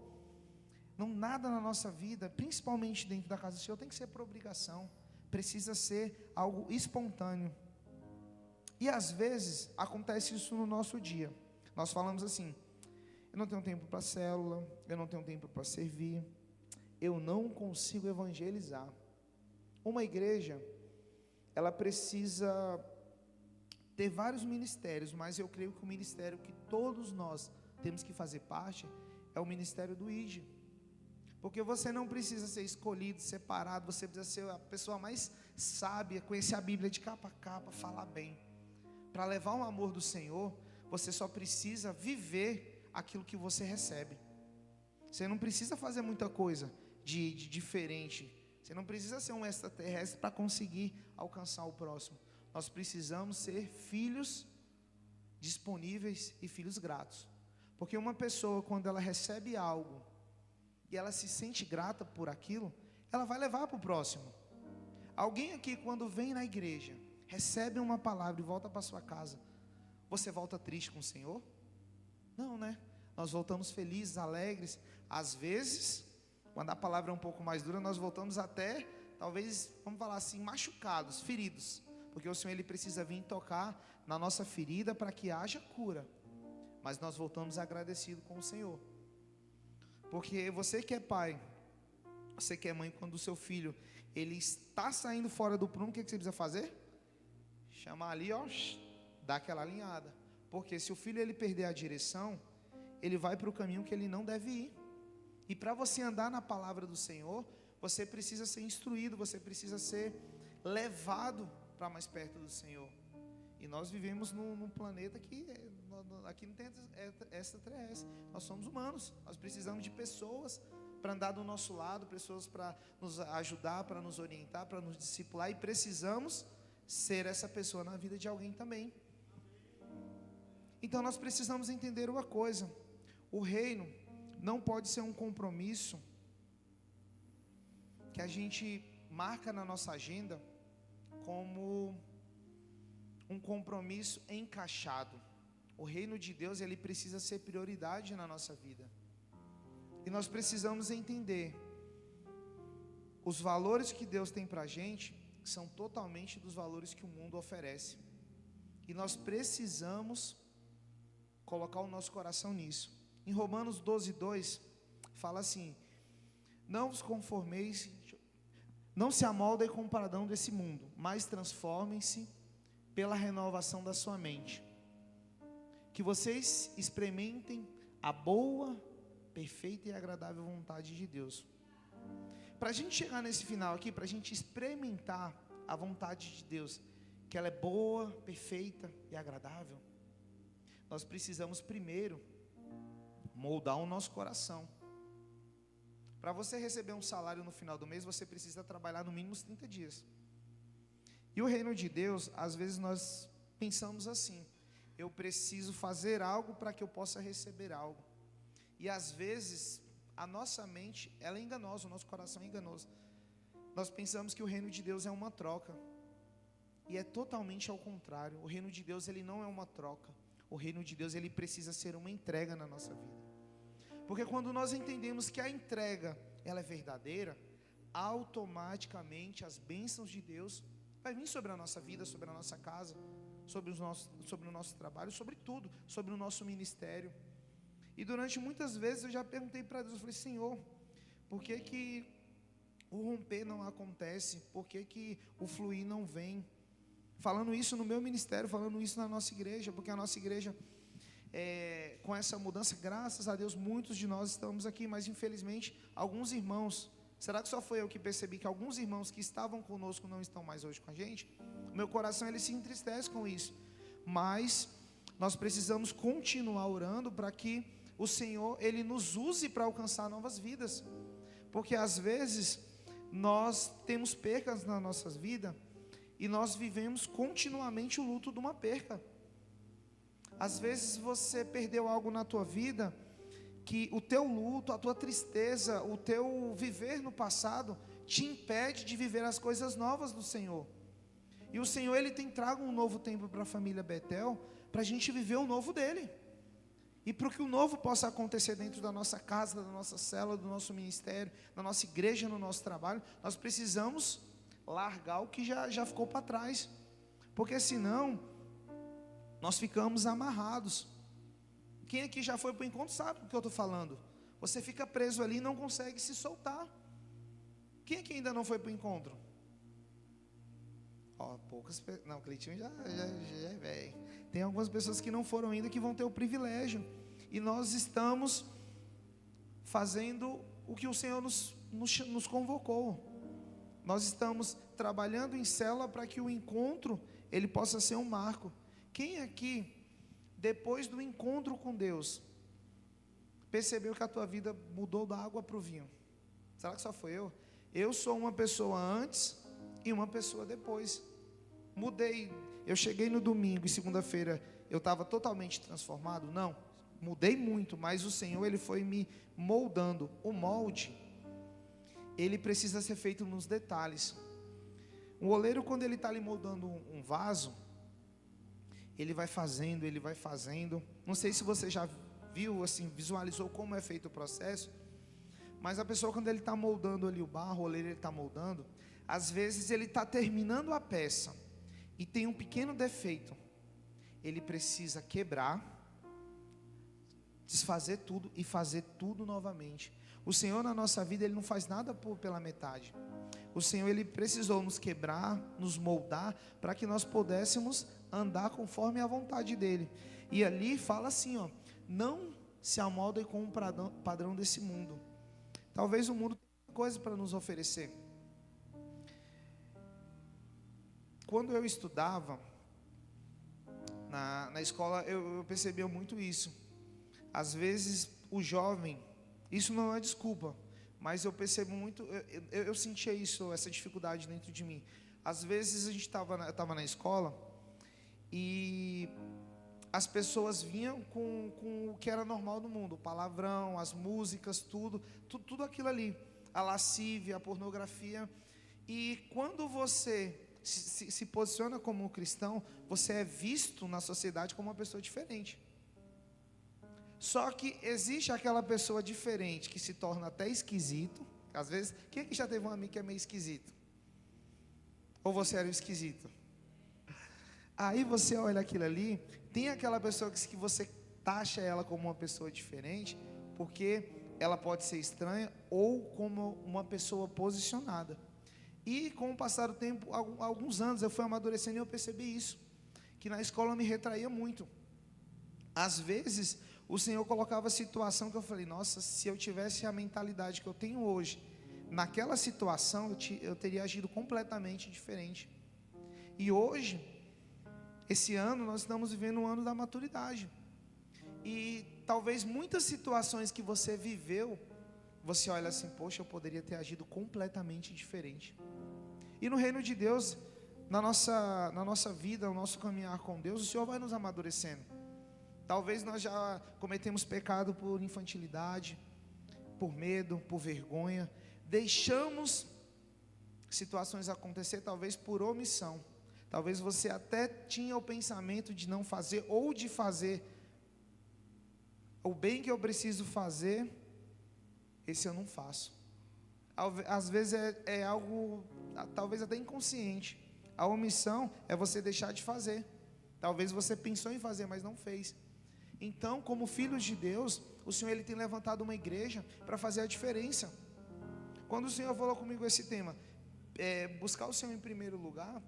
não nada na nossa vida, principalmente dentro da casa do Senhor, tem que ser por obrigação, precisa ser algo espontâneo. E às vezes acontece isso no nosso dia. Nós falamos assim: eu não tenho tempo para célula, eu não tenho tempo para servir, eu não consigo evangelizar. Uma igreja, ela precisa ter vários ministérios, mas eu creio que o ministério que todos nós temos que fazer parte é o ministério do ID. Porque você não precisa ser escolhido, separado, você precisa ser a pessoa mais sábia, conhecer a Bíblia de capa a capa, falar bem. Para levar o amor do Senhor, você só precisa viver aquilo que você recebe. Você não precisa fazer muita coisa de diferente. Você não precisa ser um extraterrestre para conseguir alcançar o próximo. Nós precisamos ser filhos disponíveis e filhos gratos. Porque uma pessoa, quando ela recebe algo e ela se sente grata por aquilo, ela vai levar para o próximo. Alguém aqui, quando vem na igreja, recebe uma palavra e volta para sua casa, você volta triste com o Senhor? Não, né? Nós voltamos felizes, alegres. Às vezes, quando a palavra é um pouco mais dura, nós voltamos até, talvez, vamos falar assim, machucados, feridos. Porque o Senhor, Ele precisa vir tocar na nossa ferida para que haja cura. Mas nós voltamos agradecidos com o Senhor. Porque você que é pai, você que é mãe, quando o seu filho, ele está saindo fora do prumo, o que você precisa fazer? Chamar ali, ó, dar aquela alinhada. Porque se o filho ele perder a direção, ele vai para o caminho que ele não deve ir. E para você andar na palavra do Senhor, você precisa ser instruído, você precisa ser levado para mais perto do Senhor. E nós vivemos num planeta que aqui não tem extraterrestre. Nós somos humanos, nós precisamos de pessoas para andar do nosso lado, pessoas para nos ajudar, para nos orientar, para nos discipular, e precisamos ser essa pessoa na vida de alguém também. Então nós precisamos entender uma coisa: o reino não pode ser um compromisso que a gente marca na nossa agenda como um compromisso encaixado. O reino de Deus, ele precisa ser prioridade na nossa vida. E nós precisamos entender os valores que Deus tem para a gente são totalmente dos valores que o mundo oferece. E nós precisamos colocar o nosso coração nisso. Em Romanos 12:2 fala assim: não vos conformeis, não se amoldem com o padrão desse mundo, mas transformem-se pela renovação da sua mente, que vocês experimentem a boa, perfeita e agradável vontade de Deus. Para a gente chegar nesse final aqui, para a gente experimentar a vontade de Deus, que ela é boa, perfeita e agradável, nós precisamos primeiro moldar o nosso coração. Para você receber um salário no final do mês, você precisa trabalhar no mínimo 30 dias. E o reino de Deus, às vezes nós pensamos assim: eu preciso fazer algo para que eu possa receber algo. E às vezes a nossa mente, ela é enganosa, o nosso coração é enganoso. Nós pensamos que o reino de Deus é uma troca. E é totalmente ao contrário. O reino de Deus, ele não é uma troca. O reino de Deus, ele precisa ser uma entrega na nossa vida. Porque quando nós entendemos que a entrega, ela é verdadeira, automaticamente as bênçãos de Deus vai vir sobre a nossa vida, sobre a nossa casa, sobre o nosso trabalho, sobre tudo, sobre o nosso ministério. E durante muitas vezes eu já perguntei para Deus, eu falei: Senhor, por que o romper não acontece? Por que o fluir não vem? Falando isso no meu ministério, falando isso na nossa igreja, porque a nossa igreja, com essa mudança, graças a Deus, muitos de nós estamos aqui, mas infelizmente, alguns irmãos, será que só foi eu que percebi que alguns irmãos que estavam conosco não estão mais hoje com a gente? O meu coração, ele se entristece com isso, mas nós precisamos continuar orando para que o Senhor, Ele nos use para alcançar novas vidas. Porque às vezes nós temos percas na nossa vida e nós vivemos continuamente o luto de uma perca. Às vezes você perdeu algo na tua vida que o teu luto, a tua tristeza, o teu viver no passado te impede de viver as coisas novas do Senhor. E o Senhor, Ele tem trago um novo tempo para a família Betel, para a gente viver o novo dEle. E para que o novo possa acontecer dentro da nossa casa, da nossa célula, do nosso ministério, da nossa igreja, no nosso trabalho, nós precisamos largar o que já ficou para trás. Porque senão, nós ficamos amarrados. Quem aqui já foi para o encontro sabe do que eu estou falando. Você fica preso ali e não consegue se soltar. Quem aqui ainda não foi para o encontro? Poucas pessoas. Não, o Cleitinho já é velho. Tem algumas pessoas que não foram ainda, que vão ter o privilégio. E nós estamos fazendo o que o Senhor nos convocou. Nós estamos trabalhando em célula para que o encontro, ele possa ser um marco. Quem aqui, depois do encontro com Deus, percebeu que a tua vida mudou da água para o vinho? Será que só foi eu? Eu sou uma pessoa antes e uma pessoa depois. Mudei. Eu cheguei no domingo e segunda-feira eu estava totalmente transformado? Não, mudei muito, mas o Senhor, Ele foi me moldando. O molde, ele precisa ser feito nos detalhes. O oleiro, quando ele está ali moldando um vaso, ele vai fazendo. Não sei se você já viu, assim, visualizou como é feito o processo. Mas a pessoa, quando ele está moldando ali o barro, o oleiro, ele está moldando, às vezes ele está terminando a peça e tem um pequeno defeito. Ele precisa quebrar, desfazer tudo e fazer tudo novamente. O Senhor, na nossa vida, Ele não faz nada pela metade. O Senhor, Ele precisou nos quebrar, nos moldar, para que nós pudéssemos andar conforme a vontade dEle. E ali fala assim, não se amoldem com o padrão desse mundo. Talvez o mundo tenha coisa para nos oferecer. Quando eu estudava na escola, eu percebia muito isso. Às vezes o jovem, isso não é desculpa, mas eu percebo muito, eu sentia isso, essa dificuldade dentro de mim. Às vezes eu estava na escola e as pessoas vinham com o que era normal no mundo, o palavrão, as músicas, tudo aquilo ali, a lascívia, a pornografia. E quando você se posiciona como um cristão, você é visto na sociedade como uma pessoa diferente. Só que existe aquela pessoa diferente que se torna até esquisito. Às vezes, quem aqui já teve um amigo que é meio esquisito? Ou você era o esquisito? Aí você olha aquilo ali, tem aquela pessoa que você taxa ela como uma pessoa diferente, porque ela pode ser estranha ou como uma pessoa posicionada. E com o passar do tempo, alguns anos eu fui amadurecendo e eu percebi isso, que na escola eu me retraía muito. Às vezes, o Senhor colocava situação que eu falei, nossa, se eu tivesse a mentalidade que eu tenho hoje, naquela situação eu teria agido completamente diferente. E hoje, esse ano, nós estamos vivendo um ano da maturidade. E talvez muitas situações que você viveu, você olha assim, poxa, eu poderia ter agido completamente diferente. E no reino de Deus, na nossa vida, no nosso caminhar com Deus, o Senhor vai nos amadurecendo. Talvez nós já cometemos pecado por infantilidade, por medo, por vergonha. Deixamos situações acontecer, talvez por omissão. Talvez você até tinha o pensamento de não fazer ou de fazer. O bem que eu preciso fazer, esse eu não faço. Às vezes é algo, talvez até inconsciente. A omissão é você deixar de fazer. Talvez você pensou em fazer, mas não fez. Então, como filhos de Deus, o Senhor, Ele tem levantado uma igreja para fazer a diferença. Quando o Senhor falou comigo esse tema, buscar o Senhor em primeiro lugar,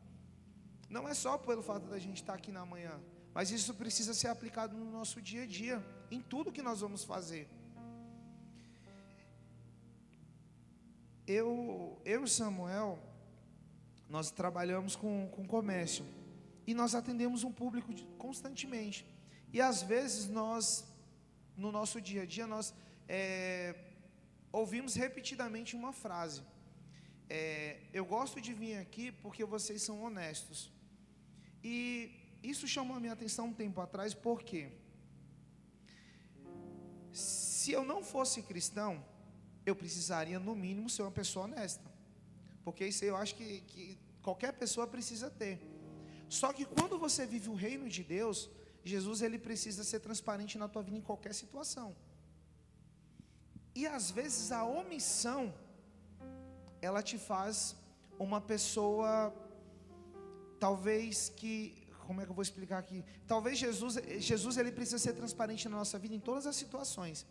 não é só pelo fato da gente estar aqui na manhã, mas isso precisa ser aplicado no nosso dia a dia, em tudo que nós vamos fazer. Eu e Samuel, nós trabalhamos com comércio, e nós atendemos um público constantemente, e às vezes nós no nosso dia a dia, nós ouvimos repetidamente uma frase. Eu gosto de vir aqui porque vocês são honestos. E isso chamou a minha atenção um tempo atrás, porque se eu não fosse cristão, eu precisaria, no mínimo, ser uma pessoa honesta. Porque isso eu acho que qualquer pessoa precisa ter. Só que quando você vive o reino de Deus, Jesus, ele precisa ser transparente na tua vida em qualquer situação. E às vezes a omissão, ela te faz uma pessoa, talvez que, como é que eu vou explicar aqui? Talvez Jesus ele precisa ser transparente na nossa vida em todas as situações.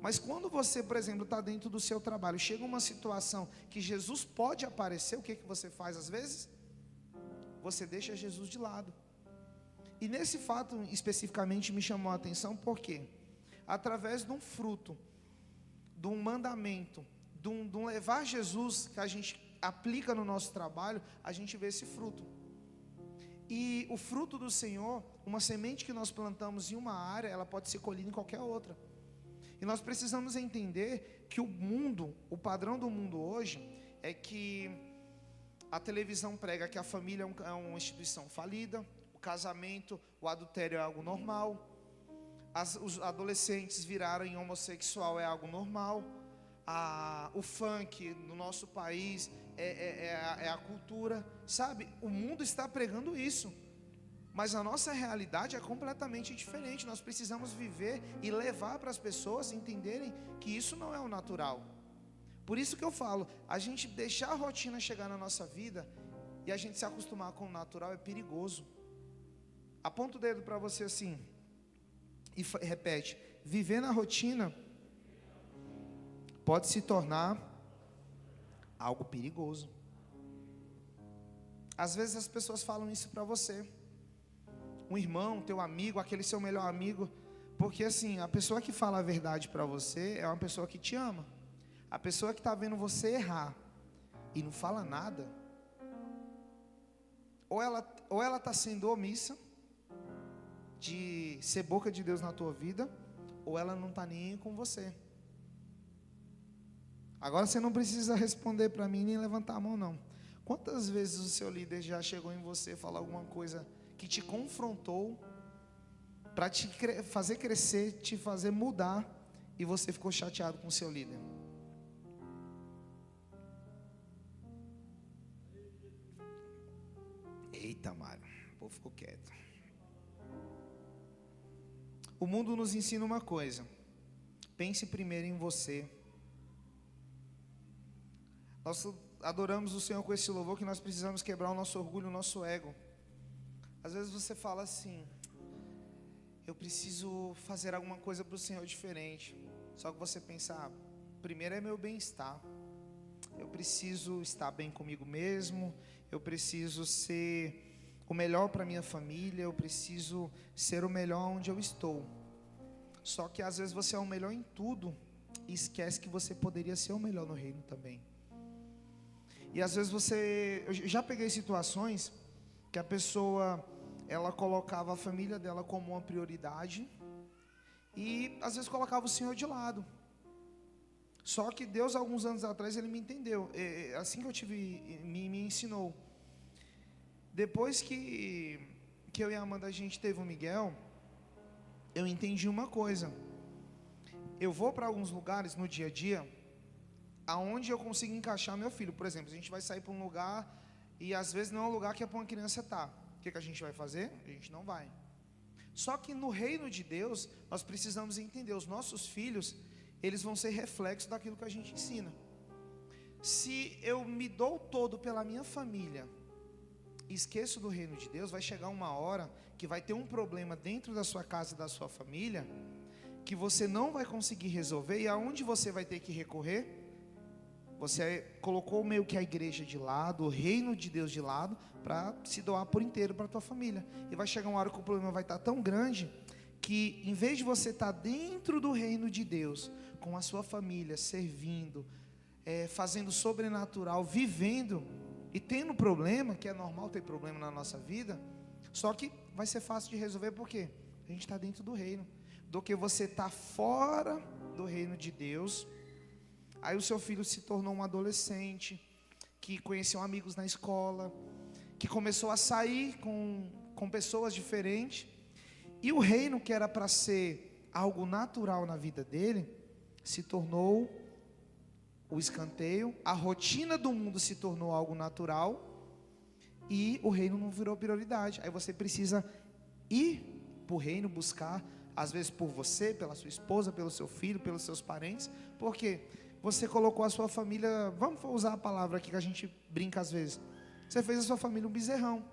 Mas quando você, por exemplo, está dentro do seu trabalho, chega uma situação que Jesus pode aparecer, o que você faz às vezes? Você deixa Jesus de lado. E nesse fato especificamente me chamou a atenção, porque através de um fruto, de um mandamento, de um levar Jesus que a gente aplica no nosso trabalho, a gente vê esse fruto. E o fruto do Senhor, uma semente que nós plantamos em uma área, ela pode ser colhida em qualquer outra. E nós precisamos entender que o mundo, o padrão do mundo hoje, é que a televisão prega que a família é uma instituição falida, o casamento, o adultério é algo normal, os adolescentes viraram em homossexual é algo normal, o funk no nosso país é a cultura, sabe? O mundo está pregando isso. Mas a nossa realidade é completamente diferente. Nós precisamos viver e levar para as pessoas entenderem que isso não é o natural. Por isso que eu falo, a gente deixar a rotina chegar na nossa vida e a gente se acostumar com o natural é perigoso. Aponta o dedo para você assim e repete: viver na rotina pode se tornar algo perigoso. Às vezes as pessoas falam isso para você, um irmão, teu amigo, aquele seu melhor amigo, porque assim, a pessoa que fala a verdade para você é uma pessoa que te ama. A pessoa que está vendo você errar e não fala nada, ou ela está sendo omissa de ser boca de Deus na tua vida, ou ela não está nem aí com você. Agora você não precisa responder para mim nem levantar a mão não. Quantas vezes o seu líder já chegou em você e falou alguma coisa que te confrontou para te fazer crescer, te fazer mudar, e você ficou chateado com o seu líder? Eita, Mário, o povo ficou quieto. O mundo nos ensina uma coisa: pense primeiro em você. Nós adoramos o Senhor com esse louvor que nós precisamos quebrar o nosso orgulho, o nosso ego. Às vezes você fala assim: eu preciso fazer alguma coisa para o Senhor diferente. Só que você pensa: primeiro é meu bem-estar. Eu preciso estar bem comigo mesmo. Eu preciso ser o melhor para minha família. Eu preciso ser o melhor onde eu estou. Só que às vezes você é o melhor em tudo e esquece que você poderia ser o melhor no reino também. E às vezes eu já peguei situações que a pessoa, ela colocava a família dela como uma prioridade e às vezes colocava o Senhor de lado. Só que Deus, alguns anos atrás, Ele me entendeu. Assim que eu me ensinou. Depois que eu e a Amanda, a gente teve o Miguel, eu entendi uma coisa. Eu vou para alguns lugares no dia a dia, aonde eu consigo encaixar meu filho. Por exemplo, a gente vai sair para um lugar e às vezes não é um lugar que é para uma criança estar. O que a gente vai fazer? A gente não vai. Só que no reino de Deus, nós precisamos entender, os nossos filhos, eles vão ser reflexo daquilo que a gente ensina. Se eu me dou todo pela minha família, esqueço do reino de Deus, vai chegar uma hora que vai ter um problema dentro da sua casa e da sua família, que você não vai conseguir resolver, e aonde você vai ter que recorrer? Você colocou meio que a igreja de lado, o reino de Deus de lado, para se doar por inteiro para a tua família. E vai chegar uma hora que o problema vai estar tão grande, que em vez de você estar dentro do reino de Deus, com a sua família, servindo, fazendo sobrenatural, vivendo, e tendo problema, que é normal ter problema na nossa vida, só que vai ser fácil de resolver, porque a gente está dentro do reino. do que você estar fora do reino de Deus. Aí o seu filho se tornou um adolescente, que conheceu amigos na escola, que começou a sair com pessoas diferentes, e o reino que era para ser algo natural na vida dele, se tornou o escanteio, a rotina do mundo se tornou algo natural, e o reino não virou prioridade. Aí você precisa ir para o reino, buscar, às vezes por você, pela sua esposa, pelo seu filho, pelos seus parentes, porque você colocou a sua família, vamos usar a palavra aqui que a gente brinca às vezes, você fez a sua família um bezerrão,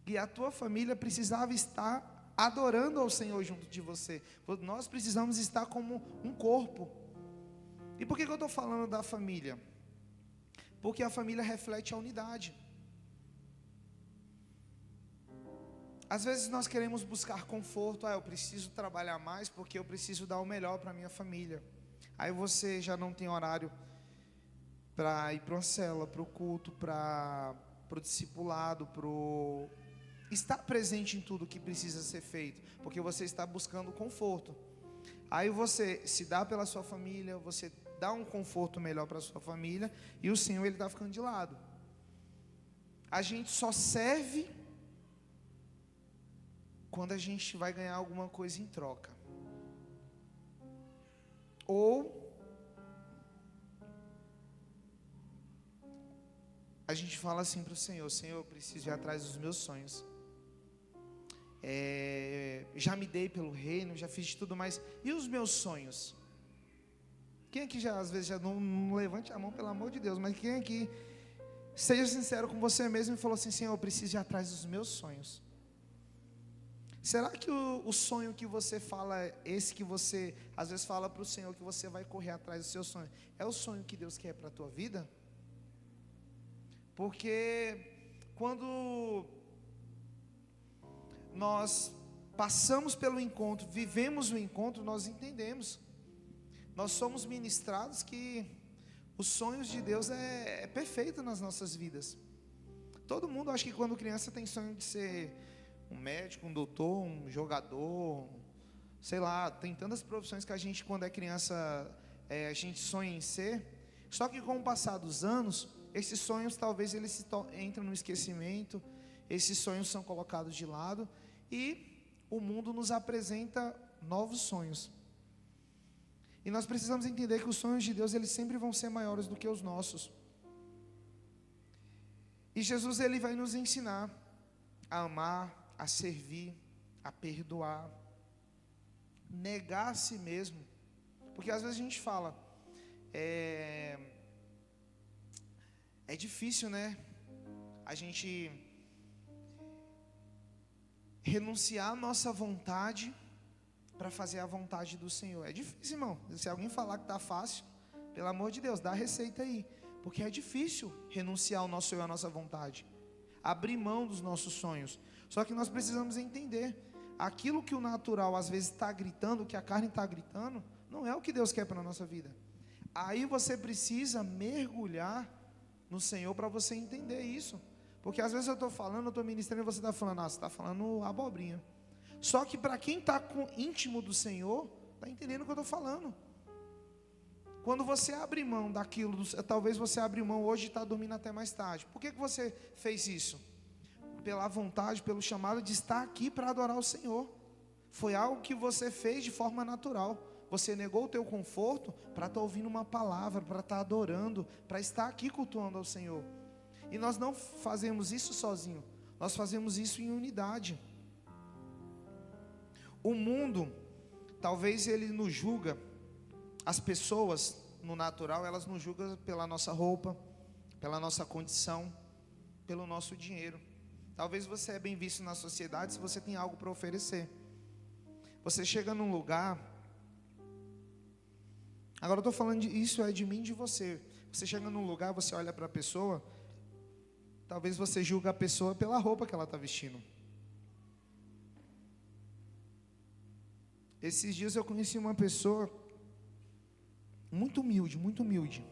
e a tua família precisava estar adorando ao Senhor junto de você. Nós precisamos estar como um corpo. E por que eu estou falando da família? Porque a família reflete a unidade. Às vezes nós queremos buscar conforto. Eu preciso trabalhar mais porque eu preciso dar o melhor para minha família. Aí você já não tem horário para ir para uma célula, para o culto, para o discipulado, para estar presente em tudo que precisa ser feito, porque você está buscando conforto. Aí você se dá pela sua família, você dá um conforto melhor para a sua família, e o Senhor, Ele está ficando de lado. A gente só serve quando a gente vai ganhar alguma coisa em troca. Ou a gente fala assim para o Senhor: Senhor, eu preciso ir atrás dos meus sonhos. Já me dei pelo reino, já fiz de tudo, mas e os meus sonhos? Quem aqui já, às vezes, já não levante a mão, pelo amor de Deus, mas quem aqui seja sincero com você mesmo e falou assim: Senhor, eu preciso ir atrás dos meus sonhos. Será que o sonho que você fala, esse que você às vezes fala para o Senhor que você vai correr atrás do seu sonho, é o sonho que Deus quer para a tua vida? Porque quando nós passamos pelo encontro, vivemos o encontro, nós entendemos. Nós somos ministrados que os sonhos de Deus é perfeito nas nossas vidas. Todo mundo, acho que quando criança tem sonho de ser um médico, um doutor, um jogador, sei lá, tem tantas profissões que a gente, quando é criança, a gente sonha em ser. Só que com o passar dos anos, esses sonhos talvez eles entram no esquecimento, esses sonhos são colocados de lado, e o mundo nos apresenta novos sonhos. E nós precisamos entender que os sonhos de Deus, eles sempre vão ser maiores do que os nossos. E Jesus, Ele vai nos ensinar a amar, a servir, a perdoar, negar a si mesmo. Porque às vezes a gente fala, é difícil, né? A gente renunciar a nossa vontade para fazer a vontade do Senhor. É difícil, irmão. Se alguém falar que está fácil, pelo amor de Deus, dá a receita aí. Porque é difícil renunciar ao nosso eu, à nossa vontade, abrir mão dos nossos sonhos. Só que nós precisamos entender, aquilo que o natural às vezes está gritando, que a carne está gritando, não é o que Deus quer para a nossa vida. Aí você precisa mergulhar no Senhor para você entender isso. Porque às vezes eu estou falando, eu estou ministrando e você está falando, você está falando abobrinha. Só que para quem está íntimo do Senhor, está entendendo o que eu estou falando. Quando você abre mão daquilo, talvez você abre mão hoje e está dormindo até mais tarde. Por que você fez isso? Pela vontade, pelo chamado de estar aqui para adorar o Senhor. Foi algo que você fez de forma natural. Você negou o teu conforto para estar ouvindo uma palavra, para estar adorando, para estar aqui cultuando ao Senhor. E nós não fazemos isso sozinho, nós fazemos isso em unidade. O mundo, talvez ele nos julga, as pessoas no natural, elas nos julgam pela nossa roupa, pela nossa condição, pelo nosso dinheiro. Talvez você é bem visto na sociedade se você tem algo para oferecer. Você chega num lugar, agora eu estou falando isso é de mim e de você. Você chega num lugar, você olha para a pessoa, talvez você julgue a pessoa pela roupa que ela está vestindo. Esses dias eu conheci uma pessoa muito humilde.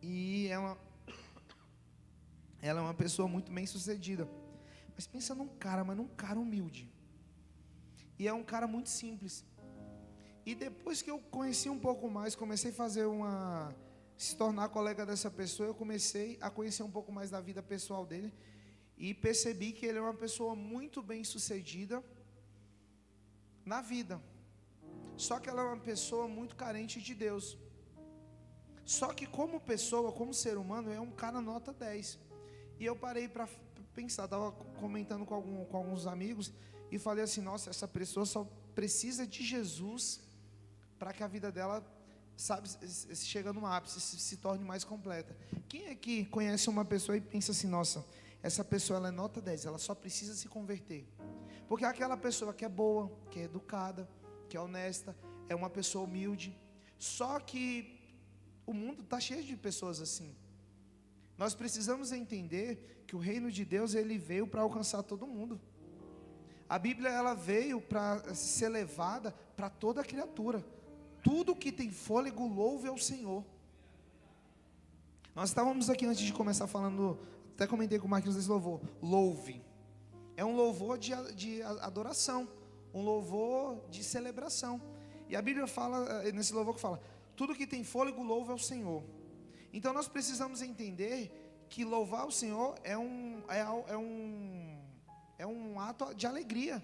E ela é uma pessoa muito bem sucedida. Mas pensa num cara humilde. E é um cara muito simples. E depois que eu conheci um pouco mais, comecei a fazer se tornar colega dessa pessoa, eu comecei a conhecer um pouco mais da vida pessoal dele. E percebi que ele é uma pessoa muito bem sucedida na vida. Só que ela é uma pessoa muito carente de Deus. Só que como pessoa, como ser humano, é um cara nota 10. E eu parei para pensar, estava comentando com alguns amigos e falei assim, nossa, essa pessoa só precisa de Jesus para que a vida dela, sabe, chega no ápice, se torne mais completa. Quem aqui conhece uma pessoa e pensa assim, nossa, essa pessoa ela é nota 10, ela só precisa se converter? Porque é aquela pessoa que é boa, que é educada, que é honesta, é uma pessoa humilde. Só que o mundo está cheio de pessoas assim. Nós precisamos entender que o reino de Deus, ele veio para alcançar todo mundo. A Bíblia, ela veio para ser levada para toda criatura. Tudo que tem fôlego, louve ao Senhor. Nós estávamos aqui antes de começar falando, até comentei com o Marquinhos desse louvor, louve. É um louvor de adoração, um louvor de celebração. E a Bíblia fala, nesse louvor que fala, tudo que tem fôlego, louve ao Senhor. Então nós precisamos entender que louvar o Senhor é um ato de alegria.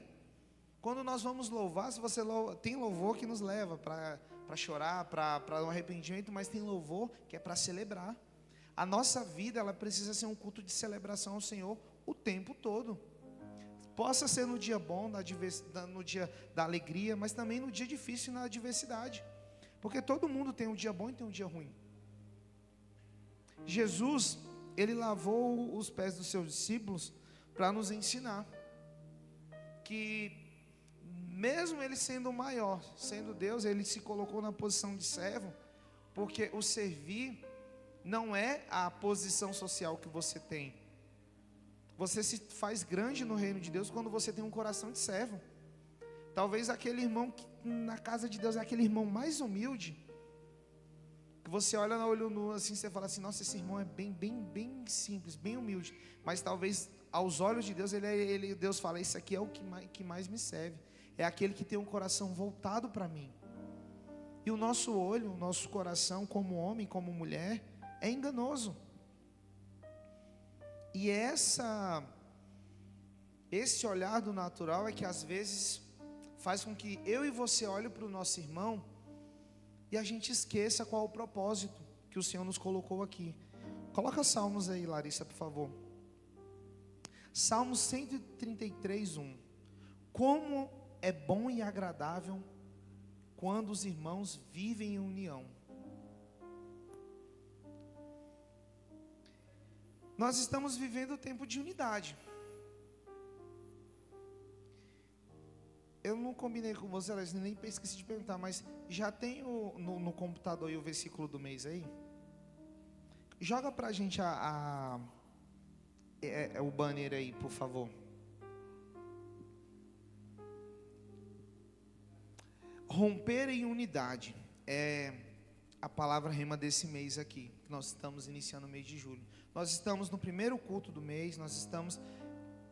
Quando nós vamos louvar, se você tem louvor que nos leva para chorar, para um arrependimento, mas tem louvor que é para celebrar. A nossa vida, ela precisa ser um culto de celebração ao Senhor o tempo todo. Possa ser no dia bom, no dia da alegria, mas também no dia difícil, na adversidade. Porque todo mundo tem um dia bom e tem um dia ruim. Jesus, ele lavou os pés dos seus discípulos para nos ensinar que mesmo ele sendo o maior, sendo Deus, ele se colocou na posição de servo, porque o servir não é a posição social que você tem. Você se faz grande no reino de Deus quando você tem um coração de servo. Talvez aquele irmão que na casa de Deus é aquele irmão mais humilde, que você olha no olho nu assim, você fala assim, nossa, esse irmão é bem simples, bem humilde. Mas talvez aos olhos de Deus, Deus fala, esse aqui é o que mais me serve. É aquele que tem um coração voltado para mim. E o nosso olho, o nosso coração, como homem, como mulher, é enganoso. E esse olhar do natural é que às vezes faz com que eu e você olhe para o nosso irmão e a gente esqueça qual é o propósito que o Senhor nos colocou aqui. Coloca Salmos aí, Larissa, por favor. Salmos 133, 1. Como é bom e agradável quando os irmãos vivem em união. Nós estamos vivendo o tempo de unidade. Eu não combinei com você, nem esqueci de perguntar, mas já tem no computador aí o versículo do mês aí? Joga pra gente o banner aí, por favor. Romper em unidade é a palavra rema desse mês aqui. Nós estamos iniciando o mês de julho. Nós estamos no primeiro culto do mês. Nós estamos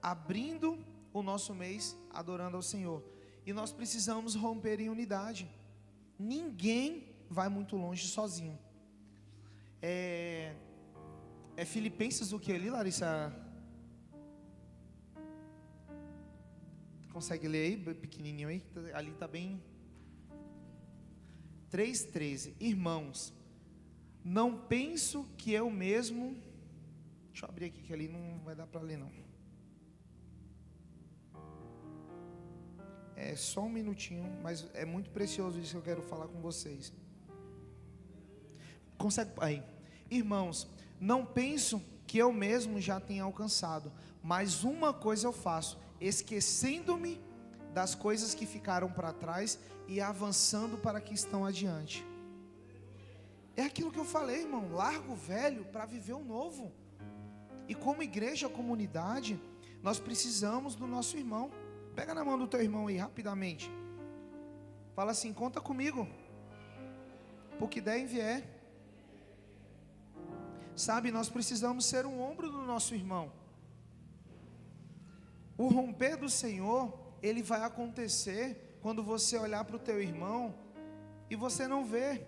abrindo o nosso mês adorando ao Senhor. E nós precisamos romper em unidade. Ninguém vai muito longe sozinho. É Filipenses o que ali, Larissa? Consegue ler aí, pequenininho aí? Ali está bem. 3,13. Irmãos, não penso que eu mesmo... Deixa eu abrir aqui que ali não vai dar para ler não. É só um minutinho, mas é muito precioso isso que eu quero falar com vocês. Consegue aí? Irmãos, não penso que eu mesmo já tenha alcançado, mas uma coisa eu faço, esquecendo-me das coisas que ficaram para trás e avançando para que estão adiante. É aquilo que eu falei, irmão, larga o velho para viver o novo. E como igreja, comunidade, nós precisamos do nosso irmão. Pega na mão do teu irmão aí, rapidamente. Fala assim, conta comigo, porque der e vier. Sabe, nós precisamos ser um ombro do nosso irmão. O romper do Senhor, ele vai acontecer quando você olhar para o teu irmão e você não vê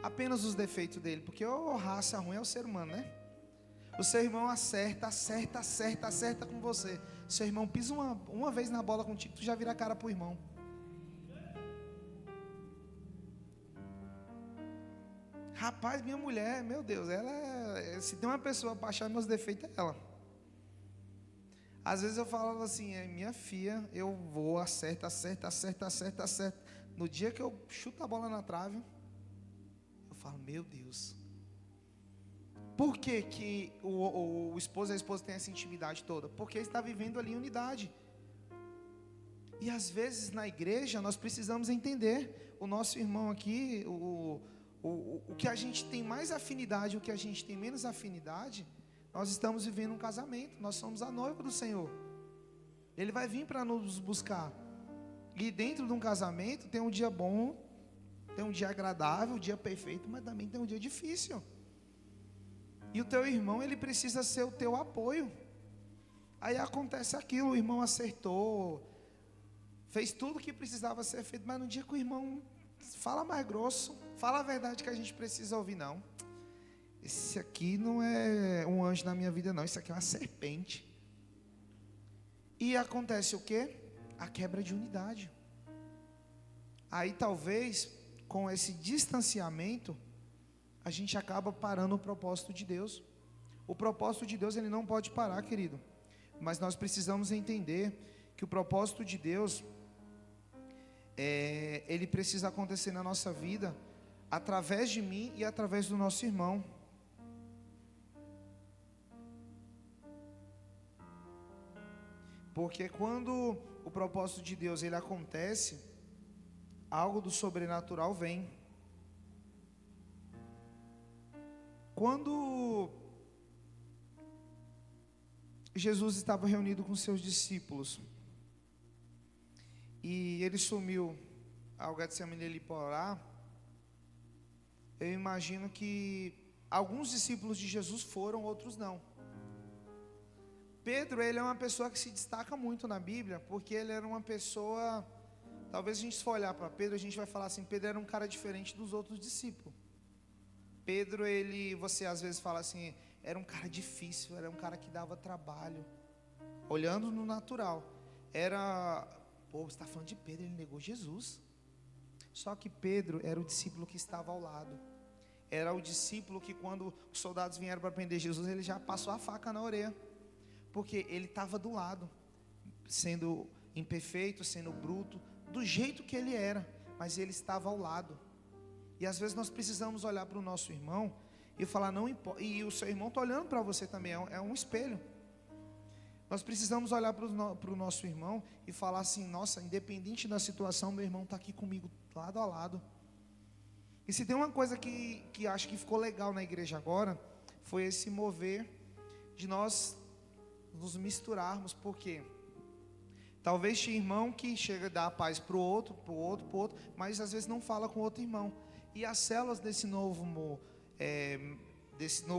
apenas os defeitos dele, porque a raça ruim é o ser humano, né? O seu irmão acerta com você. Seu irmão pisa uma vez na bola contigo, tu já vira a cara pro irmão. Rapaz, minha mulher, meu Deus, se tem uma pessoa para achar meus defeitos, é ela. Às vezes eu falo assim, minha filha, eu vou, acerta. No dia que eu chuto a bola na trave, eu falo, meu Deus. Por que o esposo e a esposa têm essa intimidade toda? Porque está vivendo ali em unidade. E às vezes na igreja nós precisamos entender, o nosso irmão aqui, o que a gente tem mais afinidade, o que a gente tem menos afinidade, nós estamos vivendo um casamento, nós somos a noiva do Senhor. Ele vai vir para nos buscar. E dentro de um casamento tem um dia bom, tem um dia agradável, um dia perfeito, mas também tem um dia difícil. E o teu irmão, ele precisa ser o teu apoio. Aí acontece aquilo, o irmão acertou, fez tudo o que precisava ser feito, mas no dia que o irmão fala mais grosso, fala a verdade que a gente precisa ouvir, não. Esse aqui não é um anjo na minha vida, não. Isso aqui é uma serpente. E acontece o quê? A quebra de unidade. Aí talvez, com esse distanciamento, a gente acaba parando o propósito de Deus. O propósito de Deus, ele não pode parar, querido. Mas nós precisamos entender que o propósito de Deus, ele precisa acontecer na nossa vida, através de mim e através do nosso irmão. Porque quando o propósito de Deus ele acontece, algo do sobrenatural vem. Quando Jesus estava reunido com seus discípulos e ele sumiu ao Getsemane ali para orar, eu imagino que alguns discípulos de Jesus foram, outros não. Pedro, ele é uma pessoa que se destaca muito na Bíblia, porque ele era uma pessoa, talvez a gente se for olhar para Pedro, a gente vai falar assim, Pedro era um cara diferente dos outros discípulos. Pedro, você às vezes fala assim, era um cara difícil, era um cara que dava trabalho, olhando no natural, você está falando de Pedro, ele negou Jesus. Só que Pedro era o discípulo que estava ao lado, era o discípulo que quando os soldados vieram para prender Jesus, ele já passou a faca na orelha, porque ele estava do lado, sendo imperfeito, sendo bruto, do jeito que ele era, mas ele estava ao lado. E às vezes nós precisamos olhar para o nosso irmão e falar, não importa, e o seu irmão está olhando para você também, é um espelho. Nós precisamos olhar para o nosso irmão e falar assim, nossa, independente da situação, meu irmão está aqui comigo, lado a lado. E se tem uma coisa que acho que ficou legal na igreja agora, foi esse mover de nós nos misturarmos, porque talvez tinha irmão que chega a dar a paz para o outro, mas às vezes não fala com o outro irmão. E as células desse novo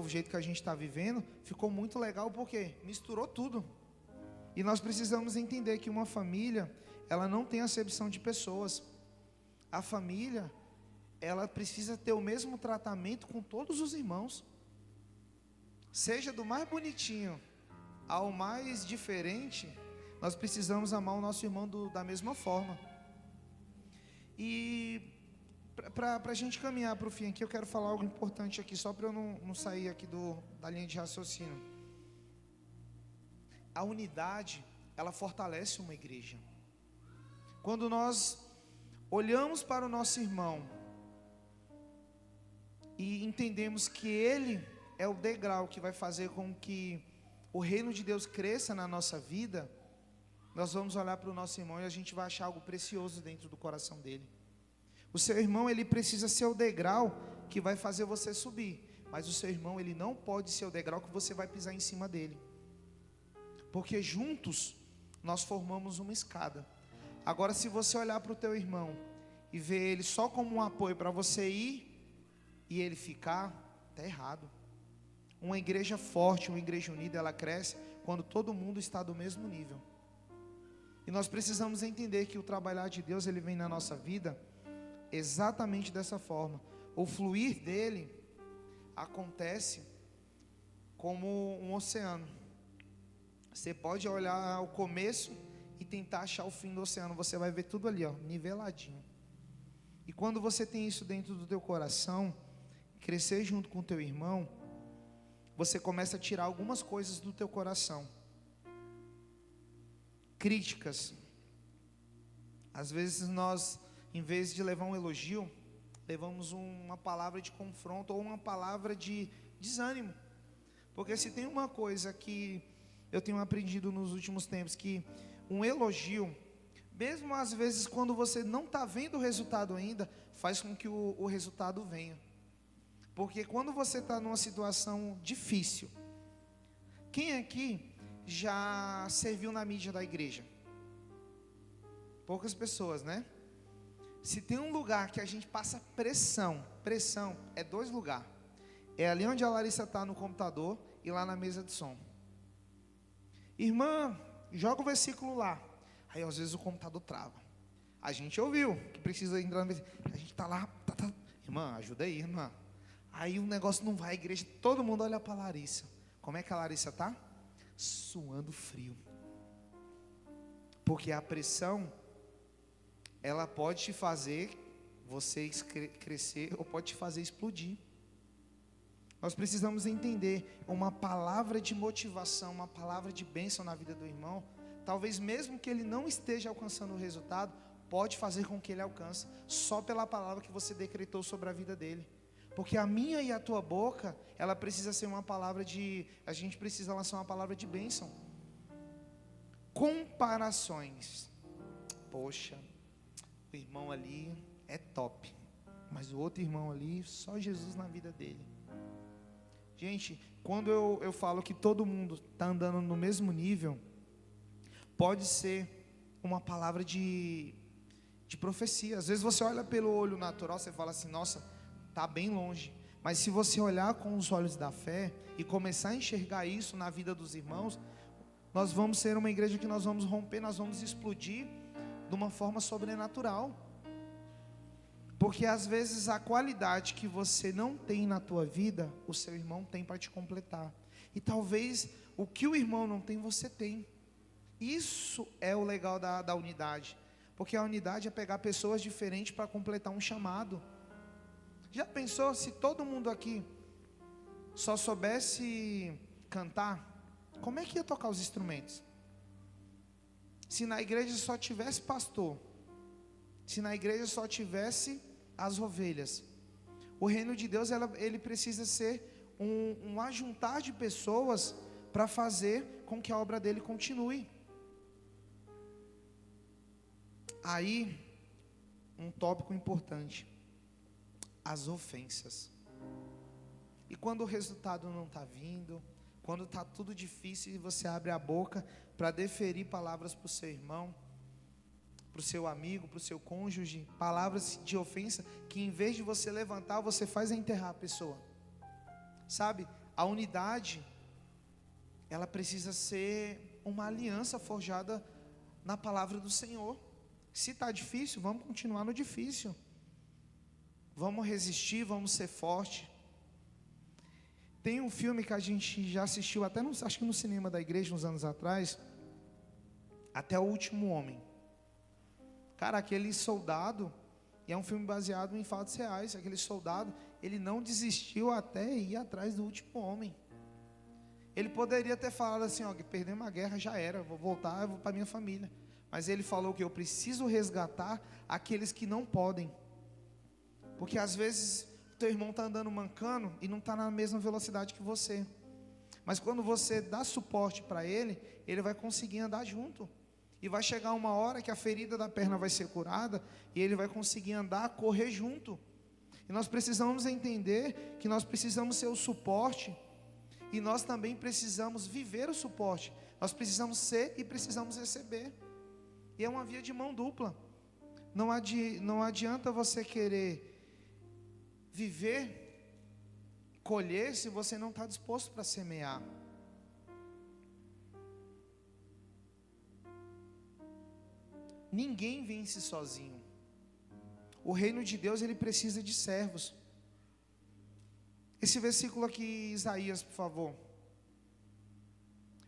jeito que a gente está vivendo, ficou muito legal, porque misturou tudo. E nós precisamos entender que uma família, ela não tem acepção de pessoas. A família, ela precisa ter o mesmo tratamento com todos os irmãos. Seja do mais bonitinho ao mais diferente, nós precisamos amar o nosso irmão da mesma forma. E para a gente caminhar para o fim aqui, eu quero falar algo importante aqui, só para eu não sair aqui da linha de raciocínio. A unidade, ela fortalece uma igreja. Quando nós olhamos para o nosso irmão e entendemos que ele é o degrau que vai fazer com que o reino de Deus cresça na nossa vida, nós vamos olhar para o nosso irmão e a gente vai achar algo precioso dentro do coração dele. O seu irmão, ele precisa ser o degrau que vai fazer você subir, mas o seu irmão, ele não pode ser o degrau que você vai pisar em cima dele, porque juntos nós formamos uma escada. Agora, se você olhar para o teu irmão e ver ele só como um apoio para você ir e ele ficar, está errado. Uma igreja forte, uma igreja unida, ela cresce quando todo mundo está do mesmo nível. E nós precisamos entender que o trabalhar de Deus, ele vem na nossa vida exatamente dessa forma. O fluir dele acontece como um oceano. Você pode olhar o começo e tentar achar o fim do oceano, você vai ver tudo ali, ó, niveladinho. E quando você tem isso dentro do teu coração, crescer junto com o teu irmão, você começa a tirar algumas coisas do teu coração. Críticas. Às vezes nós, em vez de levar um elogio, levamos uma palavra de confronto ou uma palavra de desânimo. Porque se tem uma coisa que eu tenho aprendido nos últimos tempos, que um elogio, mesmo às vezes quando você não está vendo o resultado ainda, faz com que o resultado venha. Porque quando você está numa situação difícil, quem aqui já serviu na mídia da igreja? Poucas pessoas, né? Se tem um lugar que a gente passa pressão é 2 lugares. É ali onde a Larissa está no computador e lá na mesa de som. Irmã, joga o versículo lá. Aí às vezes o computador trava. A gente ouviu que precisa entrar no versículo. A gente está lá, tá. Irmã, ajuda aí, irmã. Aí o negócio não vai, a igreja, todo mundo olha para a Larissa. Como é que a Larissa está? Suando frio. Porque a pressão, ela pode te fazer você crescer ou pode te fazer explodir. Nós precisamos entender uma palavra de motivação, uma palavra de bênção na vida do irmão. Talvez mesmo que ele não esteja alcançando o resultado, pode fazer com que ele alcance, só pela palavra que você decretou sobre a vida dele. Porque a minha e a tua boca, ela precisa ser uma palavra a gente precisa lançar uma palavra de bênção. Comparações. Poxa, o irmão ali é top, mas o outro irmão ali, só Jesus na vida dele. Gente, quando eu falo que todo mundo está andando no mesmo nível, pode ser uma palavra de profecia. Às vezes você olha pelo olho natural, você fala assim, nossa, está bem longe. Mas se você olhar com os olhos da fé e começar a enxergar isso na vida dos irmãos, nós vamos ser uma igreja que nós vamos romper, nós vamos explodir de uma forma sobrenatural. Porque às vezes a qualidade que você não tem na tua vida, o seu irmão tem para te completar. E talvez o que o irmão não tem, você tem. Isso é o legal da unidade. Porque a unidade é pegar pessoas diferentes para completar um chamado. Já pensou se todo mundo aqui só soubesse cantar? Como é que ia tocar os instrumentos? Se na igreja só tivesse pastor, se na igreja só tivesse as ovelhas, o reino de Deus ele precisa ser um ajuntar de pessoas para fazer com que a obra dele continue. Aí, um tópico importante: as ofensas. E quando o resultado não está vindo, quando está tudo difícil e você abre a boca para deferir palavras para o seu irmão, para o seu amigo, para o seu cônjuge, palavras de ofensa, que em vez de você levantar, você faz enterrar a pessoa. Sabe, a unidade, ela precisa ser uma aliança forjada na palavra do Senhor. Se está difícil, vamos continuar no difícil. Vamos resistir, vamos ser forte. Tem um filme que a gente já assistiu, até acho que no cinema da igreja, uns anos atrás, Até o Último Homem. Cara, aquele soldado, e é um filme baseado em fatos reais, aquele soldado, ele não desistiu até ir atrás do último homem. Ele poderia ter falado assim, ó, perder uma guerra já era, vou voltar, eu vou para minha família. Mas ele falou que eu preciso resgatar aqueles que não podem. Porque às vezes o teu irmão está andando mancando e não está na mesma velocidade que você. Mas quando você dá suporte para ele, ele vai conseguir andar junto. E vai chegar uma hora que a ferida da perna vai ser curada e ele vai conseguir andar, correr junto. E nós precisamos entender que nós precisamos ser o suporte e nós também precisamos viver o suporte. Nós precisamos ser e precisamos receber. E é uma via de mão dupla. Não adianta você querer viver, colher, se você não está disposto para semear. Ninguém vence sozinho. O reino de Deus, ele precisa de servos. Esse versículo aqui, Isaías, por favor.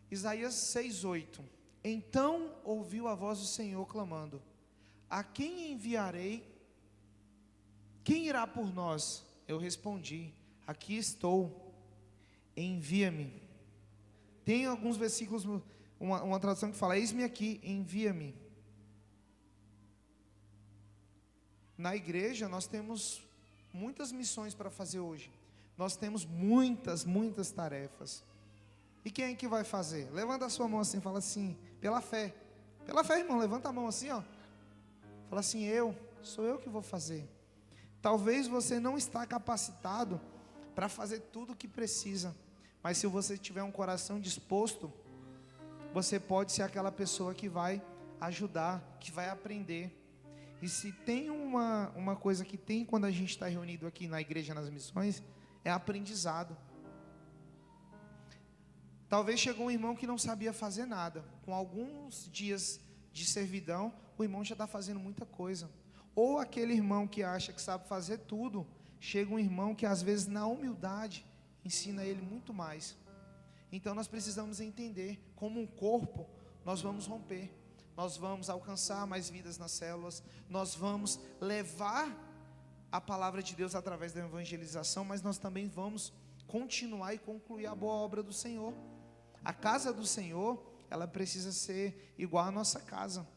Isaías 6:8. Então ouviu a voz do Senhor clamando: a quem enviarei? Quem irá por nós? Eu respondi: aqui estou, envia-me. Tem alguns versículos, uma tradução que fala: eis-me aqui, envia-me. Na igreja nós temos muitas missões para fazer hoje. Nós temos muitas tarefas. E quem é que vai fazer? Levanta a sua mão assim, fala assim, pela fé. Pela fé, irmão, levanta a mão assim, ó. Fala assim: sou eu que vou fazer. Talvez você não está capacitado para fazer tudo o que precisa, mas se você tiver um coração disposto, você pode ser aquela pessoa que vai ajudar, que vai aprender. E se tem uma coisa que tem quando a gente está reunido aqui na igreja, nas missões, é aprendizado. Talvez chegou um irmão que não sabia fazer nada. Com alguns dias de servidão, o irmão já está fazendo muita coisa. Ou aquele irmão que acha que sabe fazer tudo, chega um irmão que às vezes na humildade ensina ele muito mais. Então nós precisamos entender, como um corpo, nós vamos romper. Nós vamos alcançar mais vidas nas células, nós vamos levar a palavra de Deus através da evangelização, mas nós também vamos continuar e concluir a boa obra do Senhor. A casa do Senhor, ela precisa ser igual à nossa casa.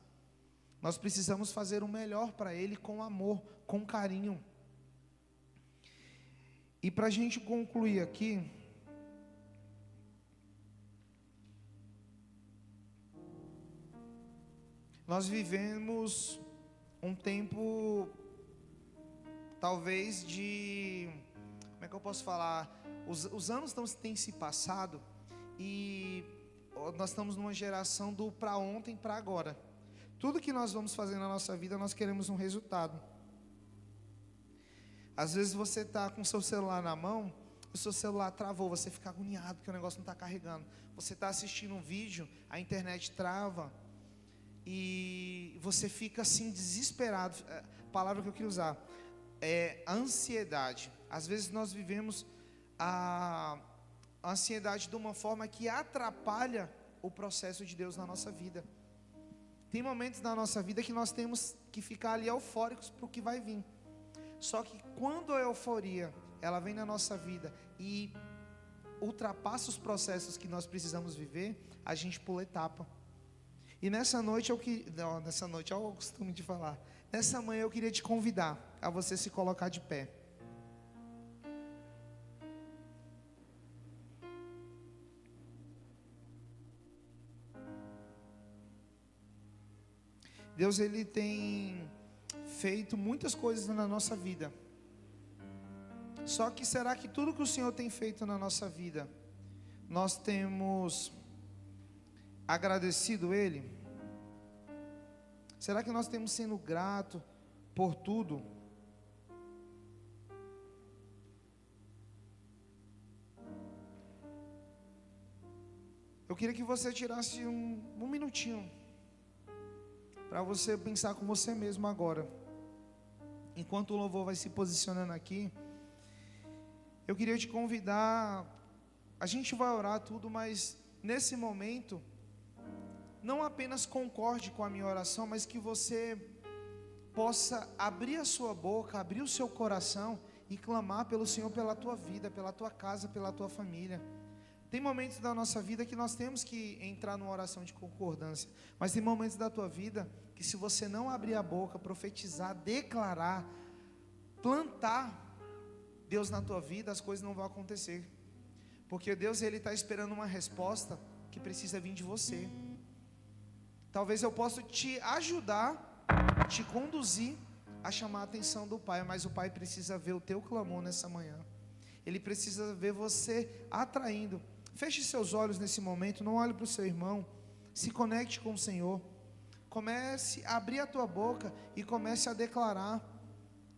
Nós precisamos fazer o melhor para Ele com amor, com carinho. E para a gente concluir aqui, nós vivemos um tempo, talvez de, como é que eu posso falar? Os anos têm se passado e nós estamos numa geração do para ontem, para agora. Tudo que nós vamos fazer na nossa vida, nós queremos um resultado. Às vezes você está com o seu celular na mão, o seu celular travou, você fica agoniado porque o negócio não está carregando. Você está assistindo um vídeo, a internet trava, e você fica assim desesperado. A palavra que eu queria usar é ansiedade. Às vezes nós vivemos a ansiedade de uma forma que atrapalha o processo de Deus na nossa vida. Tem momentos na nossa vida que nós temos que ficar ali eufóricos para o que vai vir. Só que quando a euforia ela vem na nossa vida e ultrapassa os processos que nós precisamos viver, a gente pula etapa. E nessa noite nessa noite é o costume de falar. Nessa manhã eu queria te convidar a você se colocar de pé. Deus, Ele tem feito muitas coisas na nossa vida. Só que será que tudo que o Senhor tem feito na nossa vida, nós temos agradecido Ele? Será que nós temos sido grato por tudo? Eu queria que você tirasse um minutinho para você pensar com você mesmo agora. Enquanto o louvor vai se posicionando aqui, eu queria te convidar. A gente vai orar tudo, mas nesse momento, não apenas concorde com a minha oração, mas que você possa abrir a sua boca, abrir o seu coração e clamar pelo Senhor, pela tua vida, pela tua casa, pela tua família. Tem momentos da nossa vida que nós temos que entrar numa oração de concordância, mas tem momentos da tua vida que, se você não abrir a boca, profetizar, declarar, plantar Deus na tua vida, as coisas não vão acontecer, porque Deus, Ele está esperando uma resposta que precisa vir de você. Talvez eu possa te ajudar, te conduzir a chamar a atenção do Pai, mas o Pai precisa ver o teu clamor nessa manhã. Ele precisa ver você atraindo. Feche seus olhos nesse momento, não olhe para o seu irmão, se conecte com o Senhor. Comece a abrir a tua boca e comece a declarar.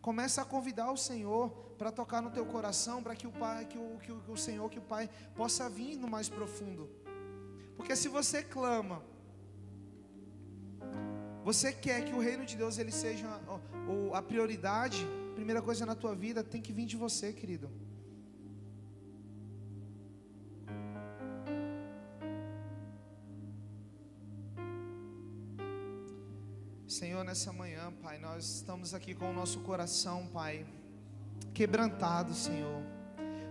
Comece a convidar o Senhor para tocar no teu coração, para que o Pai, que o Senhor, que o Pai possa vir no mais profundo. Porque se você clama, você quer que o reino de Deus ele seja a prioridade, primeira coisa na tua vida tem que vir de você, querido. Senhor, nessa manhã, Pai, nós estamos aqui com o nosso coração, Pai, quebrantado, Senhor.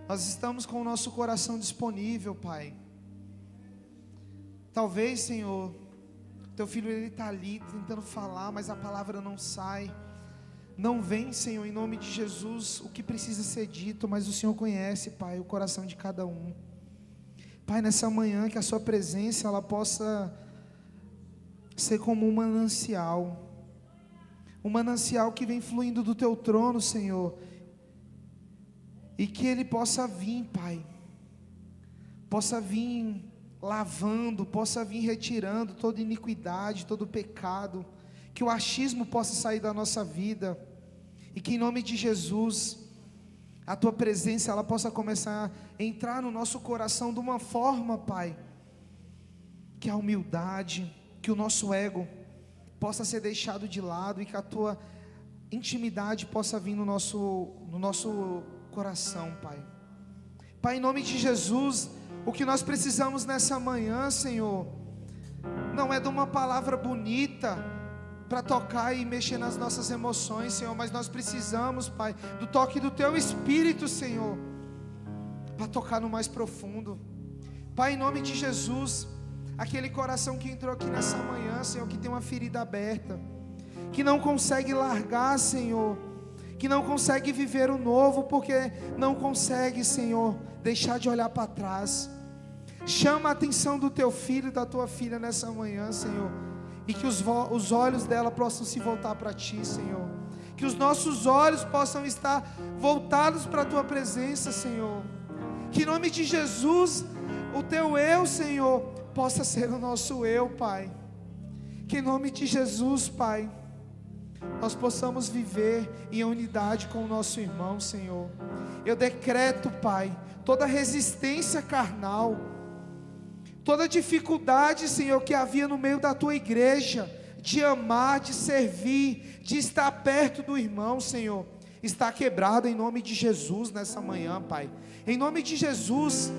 Nós estamos com o nosso coração disponível, Pai. Talvez, Senhor, Teu filho ele está ali tentando falar, mas a palavra não sai. Não vem, Senhor, em nome de Jesus, o que precisa ser dito, mas o Senhor conhece, Pai, o coração de cada um. Pai, nessa manhã, que a Sua presença, ela possa ser como um manancial que vem fluindo do Teu trono, Senhor, e que Ele possa vir, Pai, possa vir lavando, possa vir retirando toda iniquidade, todo pecado, que o achismo possa sair da nossa vida, e que em nome de Jesus, a Tua presença, ela possa começar a entrar no nosso coração de uma forma, Pai, que a humildade, que o nosso ego possa ser deixado de lado, e que a Tua intimidade possa vir no nosso coração, Pai. Pai, em nome de Jesus, o que nós precisamos nessa manhã, Senhor, não é de uma palavra bonita para tocar e mexer nas nossas emoções, Senhor, mas nós precisamos, Pai, do toque do Teu Espírito, Senhor, para tocar no mais profundo. Pai, em nome de Jesus, aquele coração que entrou aqui nessa manhã, Senhor, que tem uma ferida aberta, que não consegue largar, Senhor, que não consegue viver o novo, porque não consegue, Senhor, deixar de olhar para trás. Chama a atenção do Teu filho e da Tua filha nessa manhã, Senhor, e que os olhos dela possam se voltar para Ti, Senhor, que os nossos olhos possam estar voltados para a Tua presença, Senhor, que em nome de Jesus, o Teu eu, Senhor, possa ser o nosso eu, Pai, que em nome de Jesus, Pai, nós possamos viver em unidade com o nosso irmão, Senhor. Eu decreto, Pai, toda resistência carnal, toda dificuldade, Senhor, que havia no meio da Tua igreja, de amar, de servir, de estar perto do irmão, Senhor, está quebrado em nome de Jesus nessa manhã, Pai. Em nome de Jesus,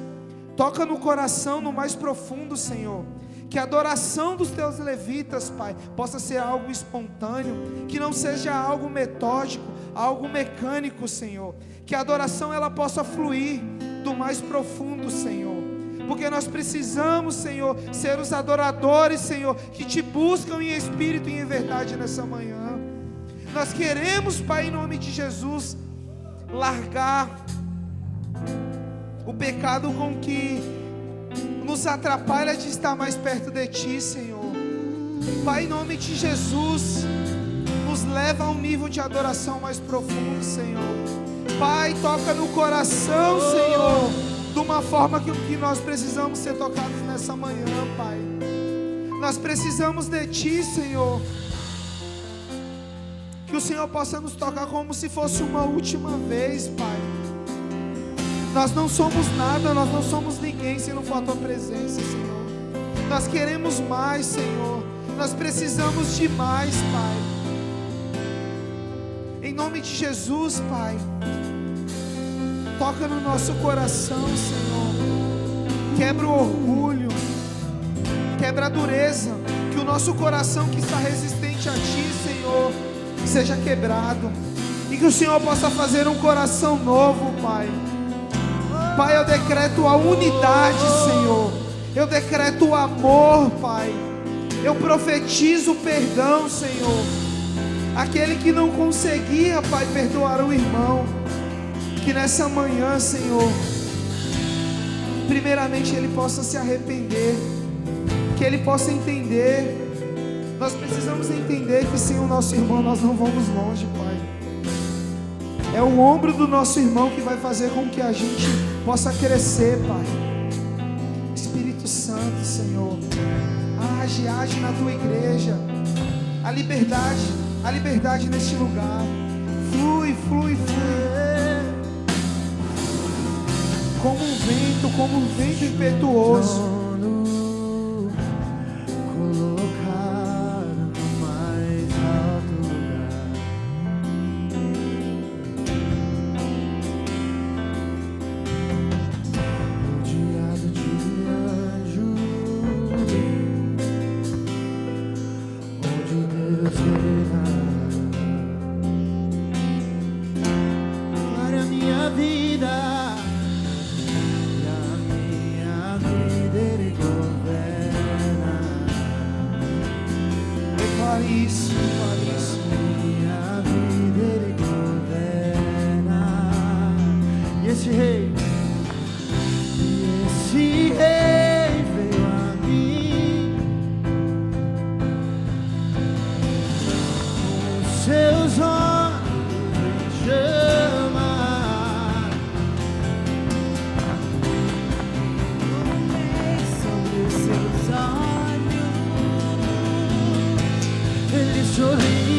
toca no coração, no mais profundo, Senhor, que a adoração dos Teus levitas, Pai, possa ser algo espontâneo, que não seja algo metódico, algo mecânico, Senhor, que a adoração ela possa fluir do mais profundo, Senhor, porque nós precisamos, Senhor, ser os adoradores, Senhor, que Te buscam em espírito e em verdade nessa manhã. Nós queremos, Pai, em nome de Jesus, largar o pecado com que nos atrapalha de estar mais perto de Ti, Senhor. Pai, em nome de Jesus, nos leva a um nível de adoração mais profundo, Senhor. Pai, toca no coração, Senhor, de uma forma que nós precisamos ser tocados nessa manhã, Pai. Nós precisamos de Ti, Senhor. Que o Senhor possa nos tocar como se fosse uma última vez, Pai. Nós não somos nada, nós não somos ninguém se não for a Tua presença, Senhor. Nós queremos mais, Senhor. Nós precisamos de mais, Pai. Em nome de Jesus, Pai, toca no nosso coração, Senhor. Quebra o orgulho, quebra a dureza. Que o nosso coração que está resistente a Ti, Senhor, seja quebrado. E que o Senhor possa fazer um coração novo, Pai. Pai, eu decreto a unidade, Senhor. Eu decreto o amor, Pai. Eu profetizo o perdão, Senhor. Aquele que não conseguia, Pai, perdoar o irmão, que nessa manhã, Senhor, primeiramente ele possa se arrepender, que ele possa entender. Nós precisamos entender que sem o nosso irmão nós não vamos longe, Pai. É o ombro do nosso irmão que vai fazer com que a gente possa crescer, Pai. Espírito Santo, Senhor, age na Tua igreja. A liberdade neste lugar. Flui. Como um vento impetuoso. Colocar sorrir.